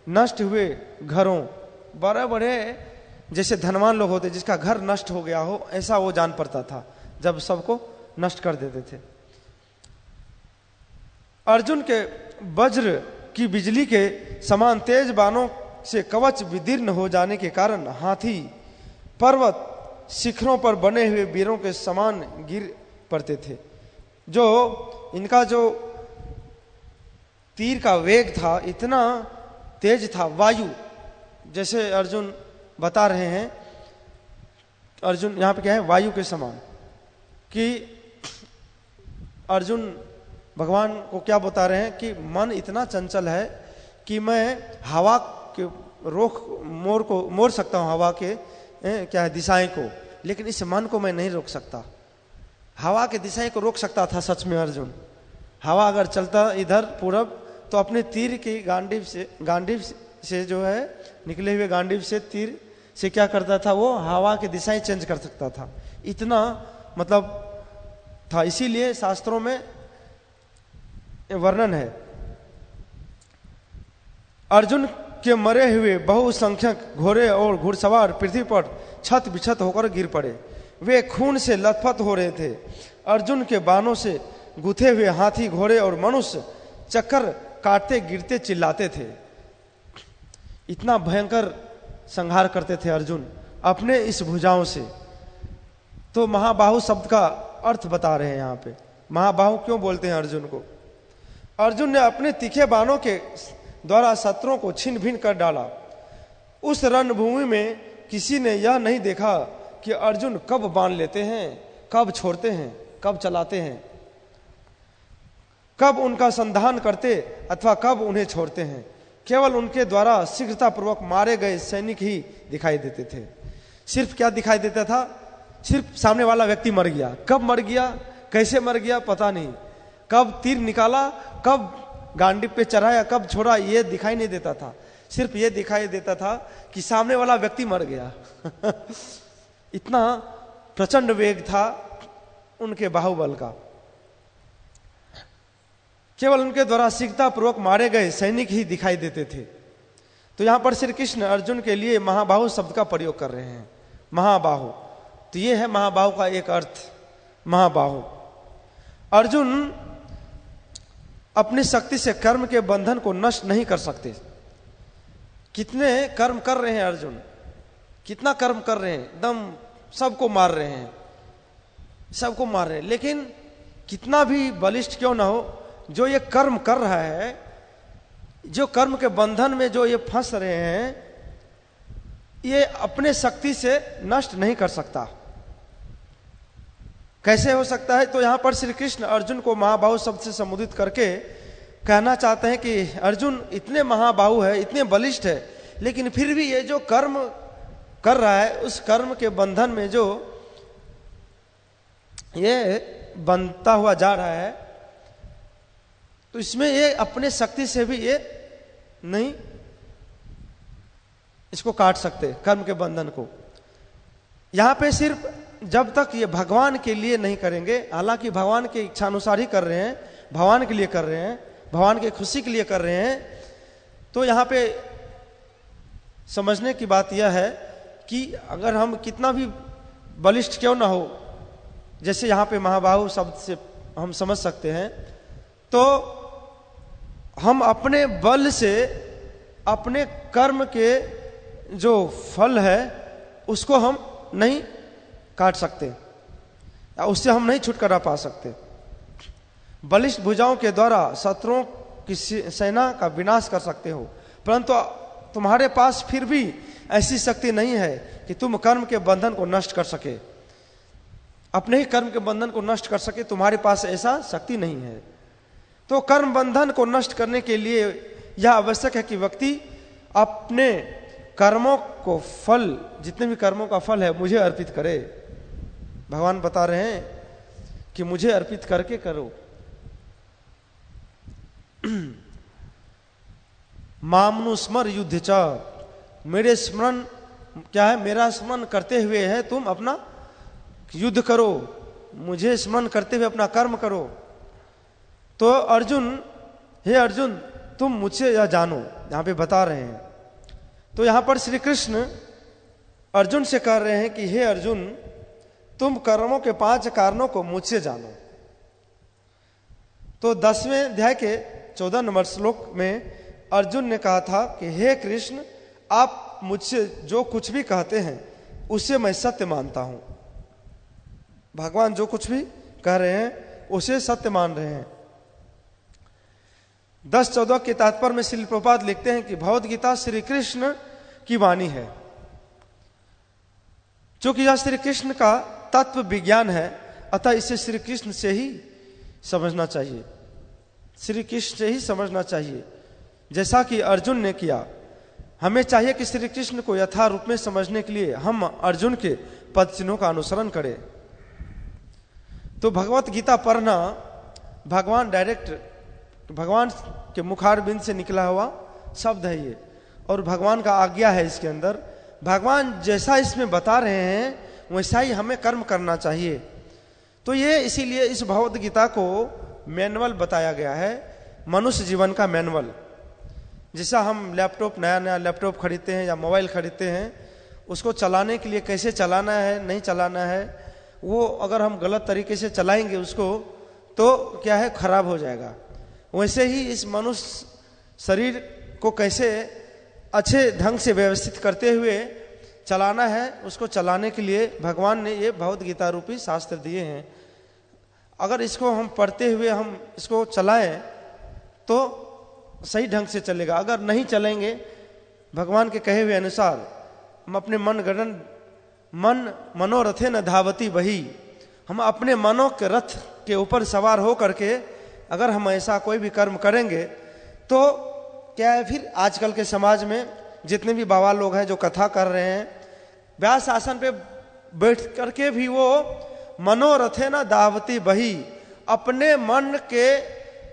नष्ट हुए घरों, बड़े बड़े जैसे धनवान लोग होते जिसका घर नष्ट हो गया हो, ऐसा वो जान पड़ता था जब सबको नष्ट कर देते थे। अर्जुन के वज्र की बिजली के समान तेज बाणों से कवच विदीर्ण हो जाने के कारण हाथी, पर्वत, शिखरों पर बने हुए वीरों के समान गिर पड़ते थे। जो इनका जो तीर का वेग था इतना तेज था, वायु, जैसे अर्जुन बता रहे हैं, अर्जुन यहाँ पे क्या है, वायु के समान। कि अर्जुन भगवान को क्या बता रहे हैं कि मन इतना चंचल है कि मैं हवा के मोड़ सकता हूँ, हवा के क्या है दिशाएं को, लेकिन इस मन को मैं नहीं रोक सकता। हवा के दिशाएं को रोक सकता था सच में अर्जुन। हवा अगर चलता इधर पूरब तो अपने तीर की गांडीव से जो है निकले हुए गांडीव से तीर से क्या करता था, वो हवा की दिशाएं चेंज कर सकता था। इतना मतलब था। इसीलिए शास्त्रों में वर्णन है, अर्जुन के मरे हुए बहुसंख्यक घोड़े और घुड़सवार पृथ्वी पर छत बिछत होकर गिर पड़े। वे खून से लथपथ हो रहे थे। अर्जुन के बाणों से गुथे हुए हाथी, घोड़े और मनुष्य चक्कर काटते गिरते चिल्लाते थे। इतना भयंकर संहार करते थे अर्जुन अपने इस भुजाओं से। तो महाबाहु शब्द का अर्थ बता रहे हैं यहाँ पे। महाबाहु क्यों बोलते हैं अर्जुन को? अर्जुन ने अपने तीखे बाणों के द्वारा शत्रुओं को छिन्न भिन्न कर डाला। उस रणभूमि में किसी ने यह नहीं देखा कि अर्जुन कब बाण लेते हैं, कब छोड़ते हैं, कब चलाते हैं, कब उनका संधान करते अथवा कब उन्हें छोड़ते हैं। केवल उनके द्वारा शीघ्रतापूर्वक मारे गए सैनिक ही दिखाई देते थे। सिर्फ क्या दिखाई देता था? सिर्फ सामने वाला व्यक्ति मर गया। कब मर गया, कैसे मर गया पता नहीं, कब तीर निकाला, कब गांडीव पे चढ़ाया, कब छोड़ा, ये दिखाई नहीं देता था। सिर्फ ये दिखाई देता था कि सामने वाला व्यक्ति मर गया इतना प्रचंड वेग था उनके बाहुबल का। केवल उनके द्वारा शीघ्रतापूर्वक मारे गए सैनिक ही दिखाई देते थे। तो यहां पर श्री कृष्ण अर्जुन के लिए महाबाहु शब्द का प्रयोग कर रहे हैं, महाबाहु। तो ये है महाबाहु का एक अर्थ, महाबाहु। अर्जुन अपनी शक्ति से कर्म के बंधन को नष्ट नहीं कर सकते। कितने कर्म कर रहे हैं अर्जुन, कितना कर्म कर रहे हैं, एकदम सबको मार रहे हैं, सबको मार रहे हैं। लेकिन कितना भी बलिष्ठ क्यों ना हो, जो ये कर्म कर रहा है, जो कर्म के बंधन में जो ये फंस रहे हैं, ये अपने शक्ति से नष्ट नहीं कर सकता। कैसे हो सकता है? तो यहां पर श्री कृष्ण अर्जुन को महाबाहु शब्द से संबोधित करके कहना चाहते हैं कि अर्जुन इतने महाबाहु है, इतने बलिष्ठ है, लेकिन फिर भी ये जो कर्म कर रहा है, उस कर्म के बंधन में जो ये बनता हुआ जा रहा है, तो इसमें ये अपने शक्ति से भी ये नहीं इसको काट सकते, कर्म के बंधन को। यहां पे सिर्फ जब तक ये भगवान के लिए नहीं करेंगे, हालांकि भगवान के इच्छानुसार ही कर रहे हैं, भगवान के लिए कर रहे हैं, भगवान की खुशी के लिए कर रहे हैं, तो यहां पे समझने की बात यह है कि अगर हम कितना भी बलिष्ठ क्यों ना हो, जैसे यहां पे महाबाहु शब्द से हम समझ सकते हैं, तो हम अपने बल से अपने कर्म के जो फल है उसको हम नहीं काट सकते, उससे हम नहीं छुटकारा पा सकते। बलिष्ठ भुजाओं के द्वारा शत्रुओं की सेना का विनाश कर सकते हो, परंतु तुम्हारे पास फिर भी ऐसी शक्ति नहीं है कि तुम कर्म के बंधन को नष्ट कर सके, अपने ही कर्म के बंधन को नष्ट कर सके, तुम्हारे पास ऐसा शक्ति नहीं है। तो कर्म बंधन को नष्ट करने के लिए यह आवश्यक है कि व्यक्ति अपने कर्मों को फल, जितने भी कर्मों का फल है, मुझे अर्पित करे। भगवान बता रहे हैं कि मुझे अर्पित करके करो। मामनुस्मर युद्ध च, मेरे स्मरण क्या है, मेरा स्मरण करते हुए है तुम अपना युद्ध करो, मुझे स्मरण करते हुए अपना कर्म करो। तो अर्जुन, हे अर्जुन, तुम मुझसे यह जानो, यहां पे बता रहे हैं। तो यहां पर श्री कृष्ण अर्जुन से कह रहे हैं कि हे अर्जुन, तुम कर्मों के 5 कारणों को मुझसे जानो। तो 10वें अध्याय के 14 नंबर श्लोक में अर्जुन ने कहा था कि हे कृष्ण, आप मुझसे जो कुछ भी कहते हैं उसे मैं सत्य मानता हूं। भगवान जो कुछ भी कह रहे हैं उसे सत्य मान रहे हैं। 10-14 के तात्पर्य में श्रील प्रभुपाद लिखते हैं कि भगवद गीता श्री कृष्ण की वाणी है। चूंकि यह श्री कृष्ण का तत्व विज्ञान है, अतः इसे श्री कृष्ण से ही समझना चाहिए, श्री कृष्ण से ही समझना चाहिए, जैसा कि अर्जुन ने किया। हमें चाहिए कि श्री कृष्ण को यथा रूप में समझने के लिए हम अर्जुन के पद चिन्हों का अनुसरण करें। तो भगवत गीता पढ़ना भगवान डायरेक्ट, भगवान के मुखारबिंद से निकला हुआ शब्द है ये, और भगवान का आज्ञा है इसके अंदर। भगवान जैसा इसमें बता रहे हैं वैसा ही हमें कर्म करना चाहिए। तो ये इसीलिए इस भगवत गीता को मैनुअल बताया गया है, मनुष्य जीवन का मैनुअल। जैसा हम लैपटॉप, नया नया लैपटॉप खरीदते हैं या मोबाइल खरीदते हैं, उसको चलाने के लिए कैसे चलाना है, नहीं चलाना है, वो अगर हम गलत तरीके से चलाएंगे उसको तो क्या है, खराब हो जाएगा। वैसे ही इस मनुष्य शरीर को कैसे अच्छे ढंग से व्यवस्थित करते हुए चलाना है, उसको चलाने के लिए भगवान ने ये भगवद गीता रूपी शास्त्र दिए हैं। अगर इसको हम पढ़ते हुए हम इसको चलाएं तो सही ढंग से चलेगा। अगर नहीं चलेंगे भगवान के कहे हुए अनुसार, हम अपने मन मनोरथे न धावती बही, हम अपने मनों के रथ के ऊपर सवार हो करके अगर हम ऐसा कोई भी कर्म करेंगे तो क्या है, फिर आजकल के समाज में जितने भी बाबा लोग हैं जो कथा कर रहे हैं, व्यास आसन पे बैठ करके भी वो मनोरथे न दावती बही, अपने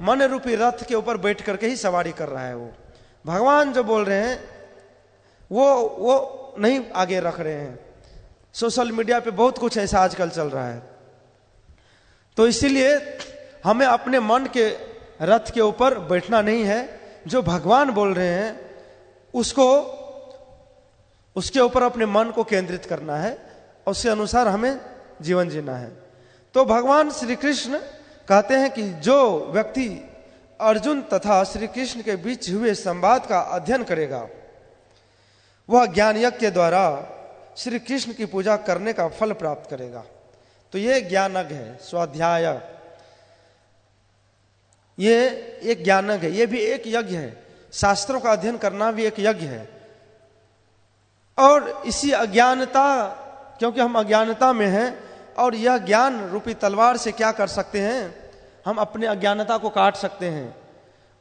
मन रूपी रथ के ऊपर बैठ करके ही सवारी कर रहा है। वो भगवान जो बोल रहे हैं वो नहीं आगे रख रहे हैं, सोशल मीडिया पे बहुत कुछ ऐसा आजकल चल रहा है। तो इसीलिए हमें अपने मन के रथ के ऊपर बैठना नहीं है। जो भगवान बोल रहे हैं उसके ऊपर अपने मन को केंद्रित करना है और उसके अनुसार हमें जीवन जीना है। तो भगवान श्री कृष्ण कहते हैं कि जो व्यक्ति अर्जुन तथा श्री कृष्ण के बीच हुए संवाद का अध्ययन करेगा वह ज्ञान यज्ञ के द्वारा श्री कृष्ण की पूजा करने का फल प्राप्त करेगा। तो ये ज्ञान यज्ञ है, स्वाध्याय, ये एक ज्ञान यज्ञ है, ये भी एक यज्ञ है। शास्त्रों का अध्ययन करना भी एक यज्ञ है। और इसी अज्ञानता, क्योंकि हम अज्ञानता में हैं, और यह ज्ञान रूपी तलवार से क्या कर सकते हैं, हम अपने अज्ञानता को काट सकते हैं।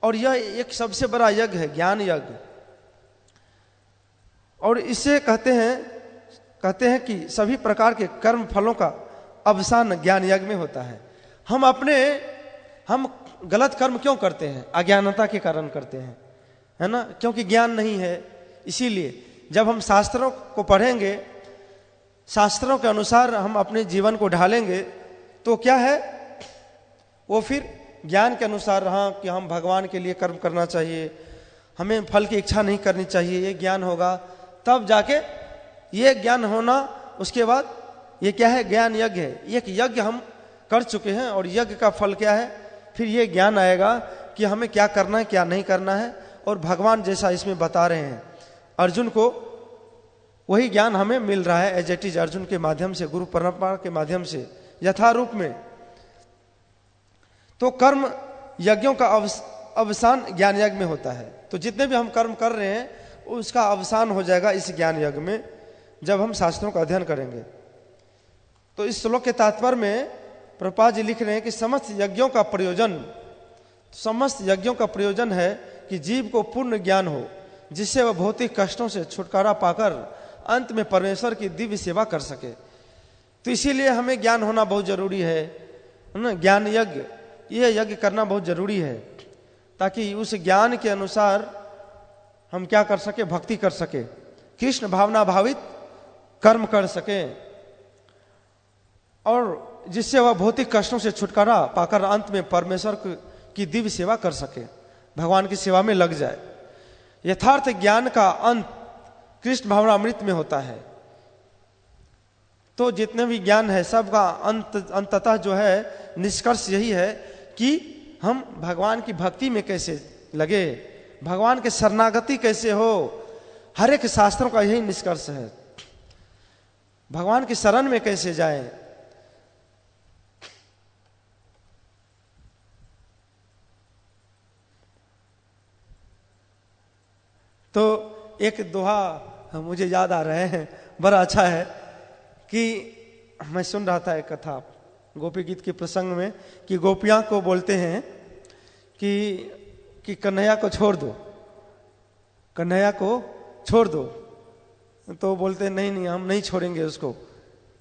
और यह एक सबसे बड़ा यज्ञ है, ज्ञान यज्ञ। और इसे कहते हैं कि सभी प्रकार के कर्म फलों का अवसान ज्ञान यज्ञ में होता है। हम गलत कर्म क्यों करते हैं? अज्ञानता के कारण करते हैं, है ना, क्योंकि ज्ञान नहीं है। इसीलिए जब हम शास्त्रों को पढ़ेंगे, शास्त्रों के अनुसार हम अपने जीवन को ढालेंगे, तो क्या है, वो फिर ज्ञान के अनुसार, हाँ, कि हम भगवान के लिए कर्म करना चाहिए, हमें फल की इच्छा नहीं करनी चाहिए, ये ज्ञान होगा। तब जाके ये ज्ञान होना, उसके बाद ये क्या है, ज्ञान यज्ञ है। एक यज्ञ हम कर चुके हैं और यज्ञ का फल क्या है, फिर ये ज्ञान आएगा कि हमें क्या करना है, क्या नहीं करना है। और भगवान जैसा इसमें बता रहे हैं अर्जुन को, वही ज्ञान हमें मिल रहा है एज इट इज, अर्जुन के माध्यम से, गुरु परंपरा के माध्यम से, यथारूप में। तो कर्म यज्ञों का अवसान ज्ञान यज्ञ में होता है। तो जितने भी हम कर्म कर रहे हैं उसका अवसान हो जाएगा इस ज्ञान यज्ञ में, जब हम शास्त्रों का अध्ययन करेंगे। तो इस श्लोक के तात्पर्य में प्रभुपाद जी लिख रहे हैं कि समस्त यज्ञों का प्रयोजन है कि जीव को पूर्ण ज्ञान हो, जिससे वह भौतिक कष्टों से छुटकारा पाकर अंत में परमेश्वर की दिव्य सेवा कर सके। तो इसीलिए हमें ज्ञान होना बहुत जरूरी है ना, ज्ञान यज्ञ, यह यज्ञ करना बहुत जरूरी है, ताकि उस ज्ञान के अनुसार हम क्या कर सके, भक्ति कर सके, कृष्ण भावना भावित कर्म कर सके, और जिससे वह भौतिक कष्टों से छुटकारा पाकर अंत में परमेश्वर की दिव्य सेवा कर सके, भगवान की सेवा में लग जाए। यथार्थ ज्ञान का अंत कृष्ण भावनामृत में होता है। तो जितने भी ज्ञान है सबका अंततः जो है निष्कर्ष यही है कि हम भगवान की भक्ति में कैसे लगे, भगवान के शरणागति कैसे हो। हर एक शास्त्रों का यही निष्कर्ष है, भगवान की शरण में कैसे जाएं। तो एक दोहा मुझे याद आ रहे हैं, बड़ा अच्छा है, कि मैं सुन रहा था एक कथा गोपी गीत के प्रसंग में, कि गोपियां को बोलते हैं कि कन्हैया को छोड़ दो, कन्हैया को छोड़ दो। तो बोलते हैं नहीं हम नहीं छोड़ेंगे उसको।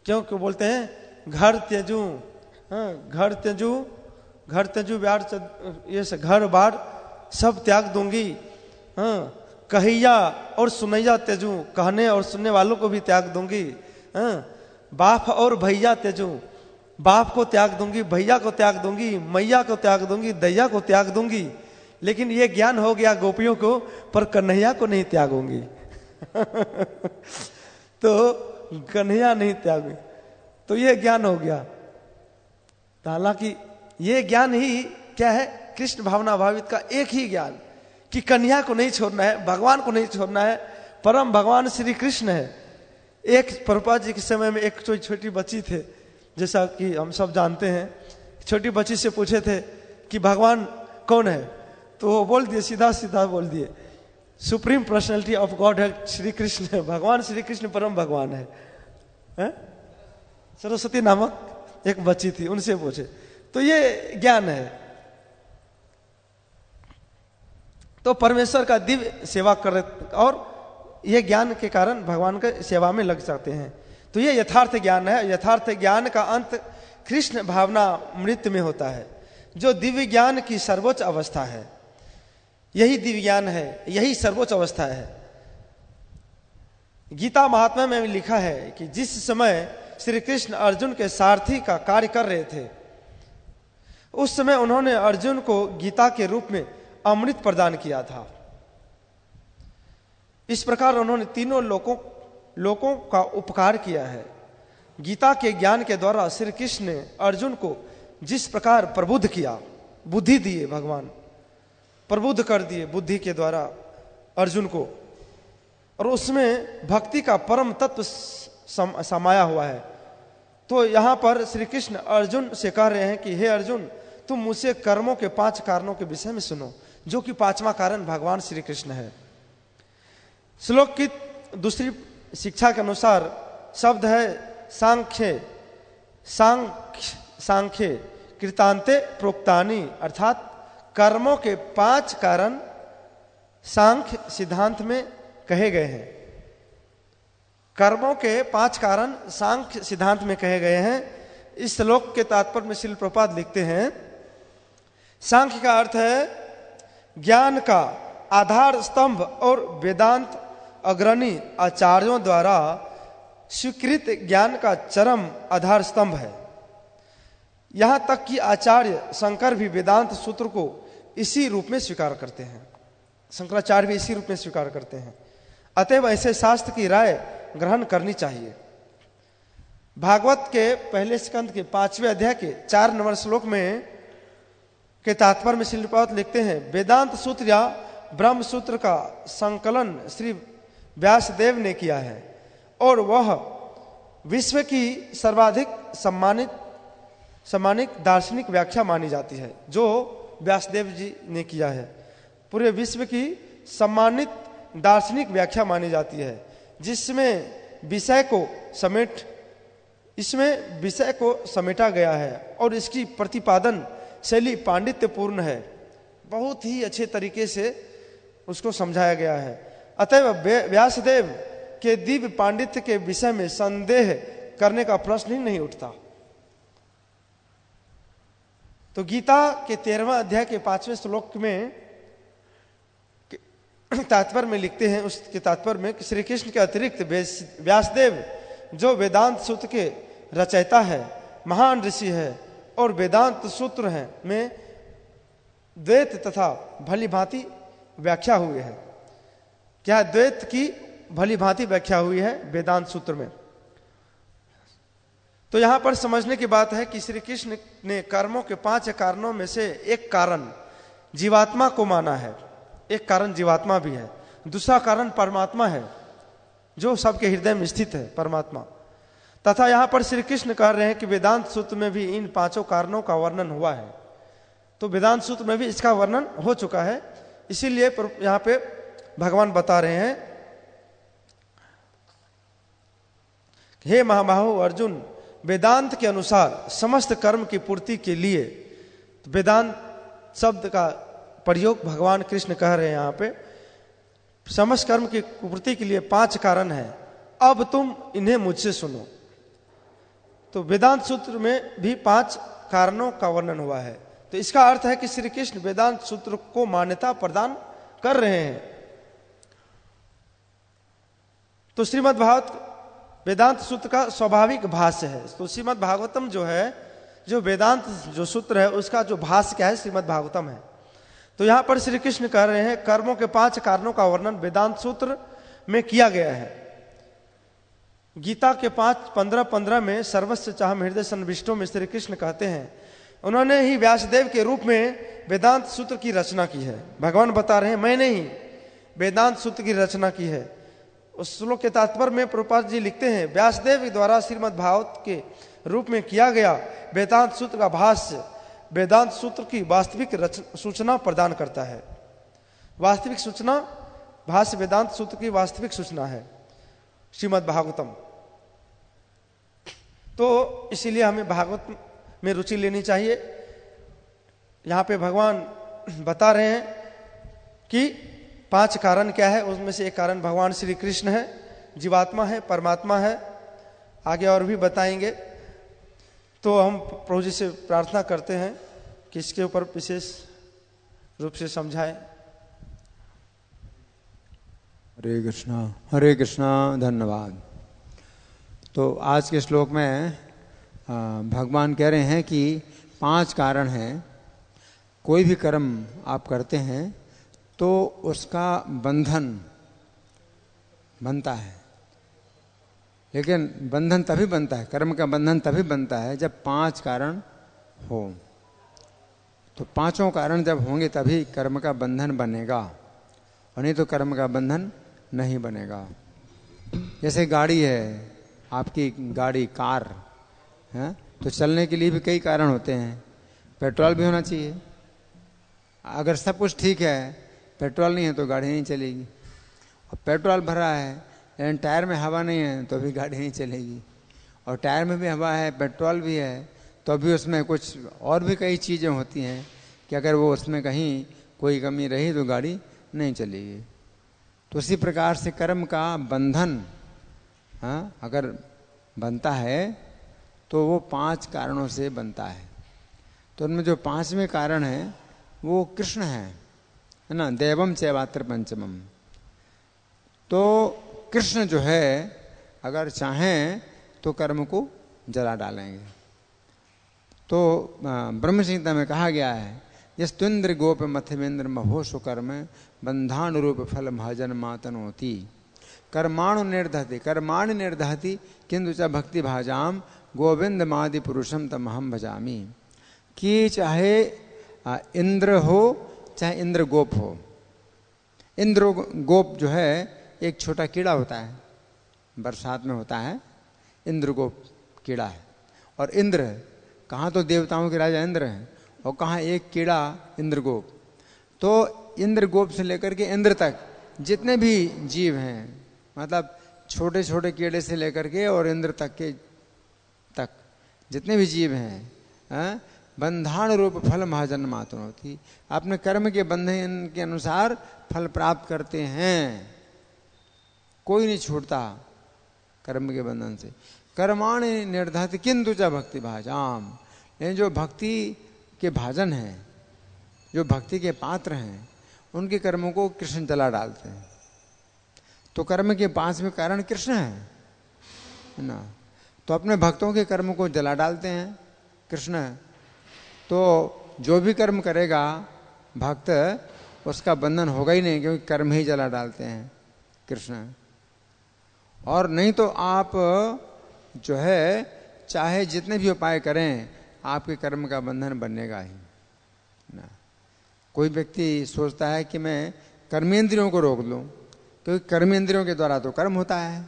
क्यों बोलते हैं, घर त्यजू, हाँ, घर त्यजू ब्यार, ये घर बार सब त्याग दूंगी, हाँ, कहिया और सुनैया त्यजू, कहने और सुनने वालों को भी त्याग दूंगी, हाँ, बाप और भैया त्यजू, बाप को त्याग दूंगी, भैया को त्याग दूंगी, मैया को त्याग दूंगी, दैया को त्याग दूंगी, लेकिन ये ज्ञान हो गया गोपियों को, पर कन्हैया को नहीं त्यागूंगी। तो कन्हैया नहीं त्यागूंगी, तो ये ज्ञान हो गया। हालांकि ये ज्ञान ही क्या है, कृष्ण भावना भावित का एक ही ज्ञान, कि कन्हैया को नहीं छोड़ना है, भगवान को नहीं छोड़ना है, परम भगवान श्री कृष्ण है। एक प्रभुपाद जी के समय में एक छोटी बच्ची थे, जैसा कि हम सब जानते हैं, छोटी बच्ची से पूछे थे कि भगवान कौन है, तो वो बोल दिए, सीधा बोल दिए, सुप्रीम पर्सनैलिटी ऑफ गॉड है श्री कृष्ण है, भगवान श्री कृष्ण परम भगवान है? सरस्वती नामक एक बच्ची थी, उनसे पूछे। तो ये ज्ञान है। तो परमेश्वर का दिव्य सेवा कर, और ये ज्ञान के कारण भगवान के सेवा में लग सकते हैं। तो ये यथार्थ ज्ञान है। यथार्थ ज्ञान का अंत कृष्ण भावना मृत में होता है, जो दिव्य ज्ञान की सर्वोच्च अवस्था है। यही दिव्य ज्ञान है, यही सर्वोच्च अवस्था है। गीता महात्मा में भी लिखा है कि जिस समय श्री कृष्ण अर्जुन के सारथी का कार्य कर रहे थे, उस समय उन्होंने अर्जुन को गीता के रूप में अमृत प्रदान किया था। इस प्रकार उन्होंने तीनों लोगों का उपकार किया है। गीता के ज्ञान के द्वारा श्री कृष्ण ने अर्जुन को जिस प्रकार प्रबुद्ध किया, बुद्धि दिए, भगवान प्रबुद्ध कर दिए बुद्धि के द्वारा अर्जुन को, और उसमें भक्ति का परम तत्व समाया हुआ है। तो यहाँ पर श्री कृष्ण अर्जुन से कह रहे हैं कि हे अर्जुन, तुम मुझसे कर्मों के 5 कारणों के विषय में सुनो, जो कि 5वां कारण भगवान श्री कृष्ण है। श्लोक की दूसरी शिक्षा के अनुसार शब्द है सांख्य कृतांते प्रोक्तानी, अर्थात कर्मों के 5 कारण सांख्य सिद्धांत में कहे गए हैं। कर्मों के 5 कारण सांख्य सिद्धांत में कहे गए हैं। इस श्लोक के तात्पर्य में श्रील प्रभुपाद लिखते हैं, सांख्य का अर्थ है ज्ञान का आधार स्तंभ और वेदांत अग्रणी आचार्यों द्वारा स्वीकृत ज्ञान का चरम आधार स्तंभ है। यहां तक कि आचार्य शंकर भी वेदांत सूत्र को इसी रूप में स्वीकार करते हैं, शंकराचार्य भी इसी रूप में स्वीकार करते हैं। अतएव ऐसे शास्त्र की राय ग्रहण करनी चाहिए। भागवत के पहले स्कंद के 5वें अध्याय के 4 नंबर श्लोक में के तात्पर्य में श्रील प्रभुपाद लिखते हैं, वेदांत सूत्र या ब्रह्म सूत्र का संकलन श्री व्यासदेव ने किया है और वह विश्व की सर्वाधिक सम्मानित दार्शनिक व्याख्या मानी जाती है, जो व्यासदेव जी ने किया है। पूरे विश्व की सम्मानित दार्शनिक व्याख्या मानी जाती है, जिसमें विषय को समेटा गया है और इसकी प्रतिपादन शैली पांडित्यपूर्ण है, बहुत ही अच्छे तरीके से उसको समझाया गया है। अतएव व्यासदेव के दिव्य पांडित्य के विषय में संदेह करने का प्रश्न ही नहीं उठता। तो गीता के 13वां अध्याय के 5वें श्लोक में तात्पर्य में लिखते हैं, उसके तात्पर्य में श्री कृष्ण के अतिरिक्त व्यासदेव जो वेदांत सूत्र के रचयिता है, महान ऋषि है और वेदांत सूत्र है में द्वैत तथा भली भांति व्याख्या हुई है। क्या द्वैत की भली भांति व्याख्या हुई है वेदांत सूत्र में। तो यहां पर समझने की बात है कि श्री कृष्ण ने कर्मों के 5 कारणों में से एक कारण जीवात्मा को माना है। एक कारण जीवात्मा भी है, दूसरा कारण परमात्मा है जो सबके हृदय में स्थित है, परमात्मा। तथा यहां पर श्री कृष्ण कह रहे हैं कि वेदांत सूत्र में भी इन 5 कारणों का वर्णन हुआ है। तो वेदांत सूत्र में भी इसका वर्णन हो चुका है, इसीलिए यहां पे भगवान बता रहे हैं, हे महाबाहो अर्जुन, वेदांत के अनुसार समस्त कर्म की पूर्ति के लिए, वेदांत शब्द का प्रयोग भगवान कृष्ण कह रहे हैं यहाँ पे, समस्त कर्म की पूर्ति के लिए 5 कारण है, अब तुम इन्हें मुझसे सुनो। तो वेदांत सूत्र में भी 5 कारणों का वर्णन हुआ है। तो इसका अर्थ है कि श्री कृष्ण वेदांत सूत्र को मान्यता प्रदान कर रहे हैं। तो श्रीमद् भागवत वेदांत सूत्र का स्वाभाविक भाष्य है। तो श्रीमद् भागवतम जो है, जो वेदांत जो सूत्र है, उसका जो भाष्य क्या है, श्रीमद् भागवतम है। तो यहां पर श्री कृष्ण कह रहे हैं कर्मों के 5 कारणों का वर्णन वेदांत सूत्र में किया गया है। गीता के 5:15 में सर्वस्व चाहम हृदय सन्निविष्टो में श्री कृष्ण कहते हैं, उन्होंने ही व्यासदेव के रूप में वेदांत सूत्र की रचना की है। भगवान बता रहे हैं मैंने ही वेदांत सूत्र की रचना की है। उस श्लोक के तात्पर्य में प्रभुपाद जी लिखते हैं, व्यासदेव द्वारा श्रीमद् भागवत के रूप में किया गया वेदांत सूत्र का भाष्य वेदांत सूत्र की वास्तविक सूचना प्रदान करता है। वास्तविक सूचना, भाष्य वेदांत सूत्र की वास्तविक सूचना है श्रीमद् भागवतम। तो इसीलिए हमें भागवत में रुचि लेनी चाहिए। यहाँ पे भगवान बता रहे हैं कि 5 कारण क्या है, उसमें से एक कारण भगवान श्री कृष्ण है, जीवात्मा है, परमात्मा है। आगे और भी बताएंगे। तो हम प्रभु जी से प्रार्थना करते हैं कि इसके ऊपर विशेष रूप से समझाएं। हरे कृष्णा, धन्यवाद। तो आज के श्लोक में भगवान कह रहे हैं कि 5 कारण हैं। कोई भी कर्म आप करते हैं तो उसका बंधन बनता है, लेकिन बंधन तभी बनता है, कर्म का बंधन तभी बनता है जब 5 कारण हो। तो 5 कारण जब होंगे तभी कर्म का बंधन बनेगा, और नहीं तो कर्म का बंधन नहीं बनेगा। जैसे गाड़ी है, आपकी गाड़ी, कार है, तो चलने के लिए भी कई कारण होते हैं। पेट्रोल भी होना चाहिए। अगर सब कुछ ठीक है, पेट्रोल नहीं है तो गाड़ी नहीं चलेगी। और पेट्रोल भरा है लेकिन टायर में हवा नहीं है तो भी गाड़ी नहीं चलेगी। और टायर में भी हवा है, पेट्रोल भी है, तो भी उसमें कुछ और भी कई चीज़ें होती हैं कि अगर वो उसमें कहीं कोई कमी रही तो गाड़ी नहीं चलेगी। तो उसी प्रकार से कर्म का बंधन अगर बनता है तो वो 5 कारणों से बनता है। तो उनमें जो 5वें कारण है वो कृष्ण है ना, देवम चैवात्र पंचमम। तो कृष्ण जो है अगर चाहें तो कर्म को जला डालेंगे। तो ब्रह्म संहिता में कहा गया है, यस्तुन्द्र गोप मथवेन्द्र महोशु कर्म बंधानुरूप फल महाजन मातनोति कर्माणु निर्दहति कर्माणि निर्दहति किंतु च भक्ति भाजाम गोविंद मादि पुरुषम तमहम भजामी। कि चाहे इंद्र हो चाहे इंद्र गोप हो। इंद्र गोप जो है एक छोटा कीड़ा होता है, बरसात में होता है, इंद्र गोप कीड़ा है। और इंद्र कहाँ तो देवताओं के राजा इंद्र हैं और कहाँ एक कीड़ा इंद्रगोप। तो इंद्रगोप से लेकर के इंद्र तक जितने भी जीव हैं, मतलब छोटे छोटे कीड़े से लेकर के और इंद्र तक जितने भी जीव हैं, बंधान रूप फल महाजन मातन होती, अपने कर्म के बंधन के अनुसार फल प्राप्त करते हैं। कोई नहीं छूटता कर्म के बंधन से। कर्माणि निर्धारित किंतु च भक्ति भाजाम, लेकिन जो भक्ति के भाजन हैं, जो भक्ति के पात्र हैं, उनके कर्मों को कृष्ण जला डालते हैं। तो कर्म के 5वें कारण कृष्ण है ना। तो अपने भक्तों के कर्म को जला डालते हैं कृष्ण। तो जो भी कर्म करेगा भक्त, उसका बंधन होगा ही नहीं, क्योंकि कर्म ही जला डालते हैं कृष्ण। और नहीं तो आप जो है चाहे जितने भी उपाय करें, आपके कर्म का बंधन बनेगा ही ना। कोई व्यक्ति सोचता है कि मैं कर्मेंद्रियों को रोक लूं, क्योंकि कर्मेंद्रियों के द्वारा तो कर्म होता है।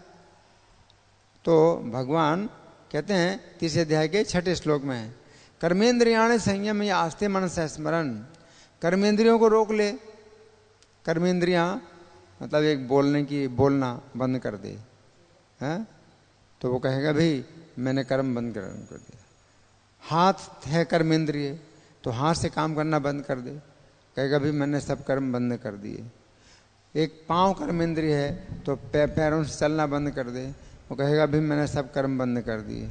तो भगवान कहते हैं 3 अध्याय के 6 श्लोक में, कर्मेंद्रियाण संयम या आस्ते मन से स्मरण। कर्मेंद्रियों को रोक ले। कर्मेंद्रियां मतलब एक बोलना बंद कर दे, है तो वो कहेगा भाई मैंने कर्म बंद कर दिया। हाथ है कर्मेंद्रिय, तो हाथ से काम करना बंद कर दे, कहेगा भाई मैंने सब कर्म बंद कर दिए। एक पांव कर्मेंद्रिय है, तो पैरों से चलना बंद कर दे, वो कहेगा भाई मैंने सब कर्म बंद कर दिए।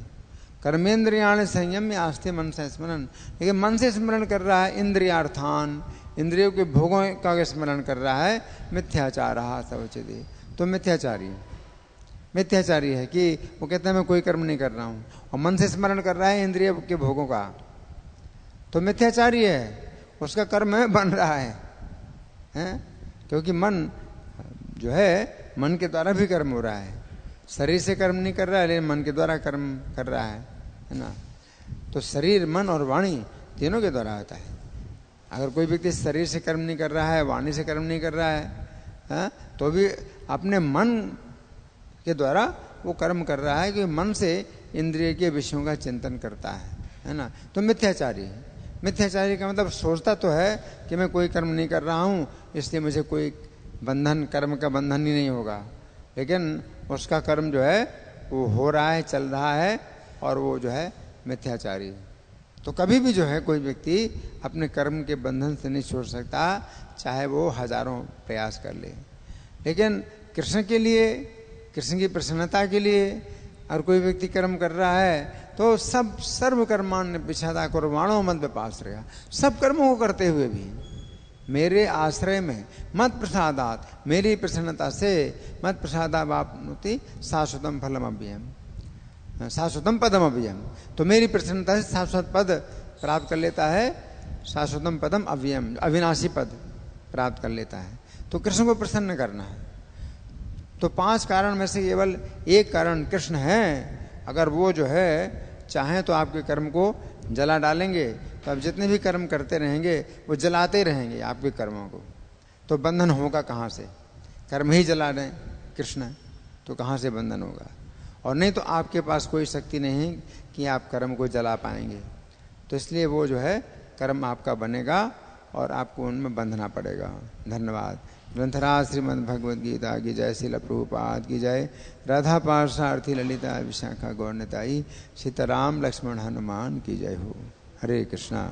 कर्मेंद्रियाण संयम में आस्ते मन से स्मरण, लेकिन मन से स्मरण कर रहा है इंद्रियार्थान, इंद्रियों के भोगों का स्मरण कर रहा है। मिथ्याचार सवचदे, तो मिथ्याचारी है कि वो कहता है मैं कोई कर्म नहीं कर रहा हूँ, और मन से स्मरण कर रहा है इंद्रिय के भोगों का, तो मिथ्याचारी है, उसका कर्म बन रहा है? क्योंकि मन जो है मन के द्वारा भी कर्म हो रहा है। शरीर से कर्म नहीं कर रहा है, लेकिन मन के द्वारा कर्म कर रहा है ना। तो शरीर, मन और वाणी तीनों के द्वारा होता है। अगर कोई व्यक्ति शरीर से कर्म नहीं कर रहा है, वाणी से कर्म नहीं कर रहा है, तो भी अपने मन के द्वारा वो कर्म कर रहा है, कि मन से इंद्रिय के विषयों का चिंतन करता है ना। तो मिथ्याचारी है। मिथ्याचारी का मतलब सोचता तो है कि मैं कोई कर्म नहीं कर रहा हूँ, इसलिए मुझे कोई बंधन, कर्म का बंधन ही नहीं होगा, लेकिन उसका कर्म जो है वो हो रहा है, चल रहा है, और वो जो है मिथ्याचारी है। तो कभी भी जो है कोई व्यक्ति अपने कर्म के बंधन से नहीं छोड़ सकता, चाहे वो हजारों प्रयास कर ले। लेकिन कृष्ण के लिए, कृष्ण की प्रसन्नता के लिए अगर कोई व्यक्ति कर्म कर रहा है, तो सब सर्व कर्मान्य पिछादा कुर्बाणों मत पास रहेगा। सब कर्मों को करते हुए भी मेरे आश्रय में मत प्रसादात, मेरी प्रसन्नता से, मत प्रसादात आपनोति शाश्वतम फलम अव्ययम, शाश्वतम पदम अव्ययम। तो मेरी प्रसन्नता से शाश्वत पद प्राप्त कर लेता है, शाश्वतम पदम अव्ययम, अविनाशी पद प्राप्त कर लेता है। तो कृष्ण को प्रसन्न करना है। तो 5 कारण में से केवल एक कारण कृष्ण है। अगर वो जो है चाहें तो आपके कर्म को जला डालेंगे, तो आप जितने भी कर्म करते रहेंगे वो जलाते रहेंगे आपके कर्मों को। तो बंधन होगा कहाँ से? कर्म ही जला दें कृष्ण, तो कहाँ से बंधन होगा? और नहीं तो आपके पास कोई शक्ति नहीं कि आप कर्म को जला पाएंगे। तो इसलिए वो जो है कर्म आपका बनेगा और आपको उनमें बंधना पड़ेगा। धन्यवाद। ग्रंथराज श्रीमद् भगवद गीता की जय, श्रील प्रभुपाद की जय, राधा पार्षार्थी ललिता विशाखा गौरनिताई, सीताराम लक्ष्मण हनुमान की जय हो। हरे कृष्णा।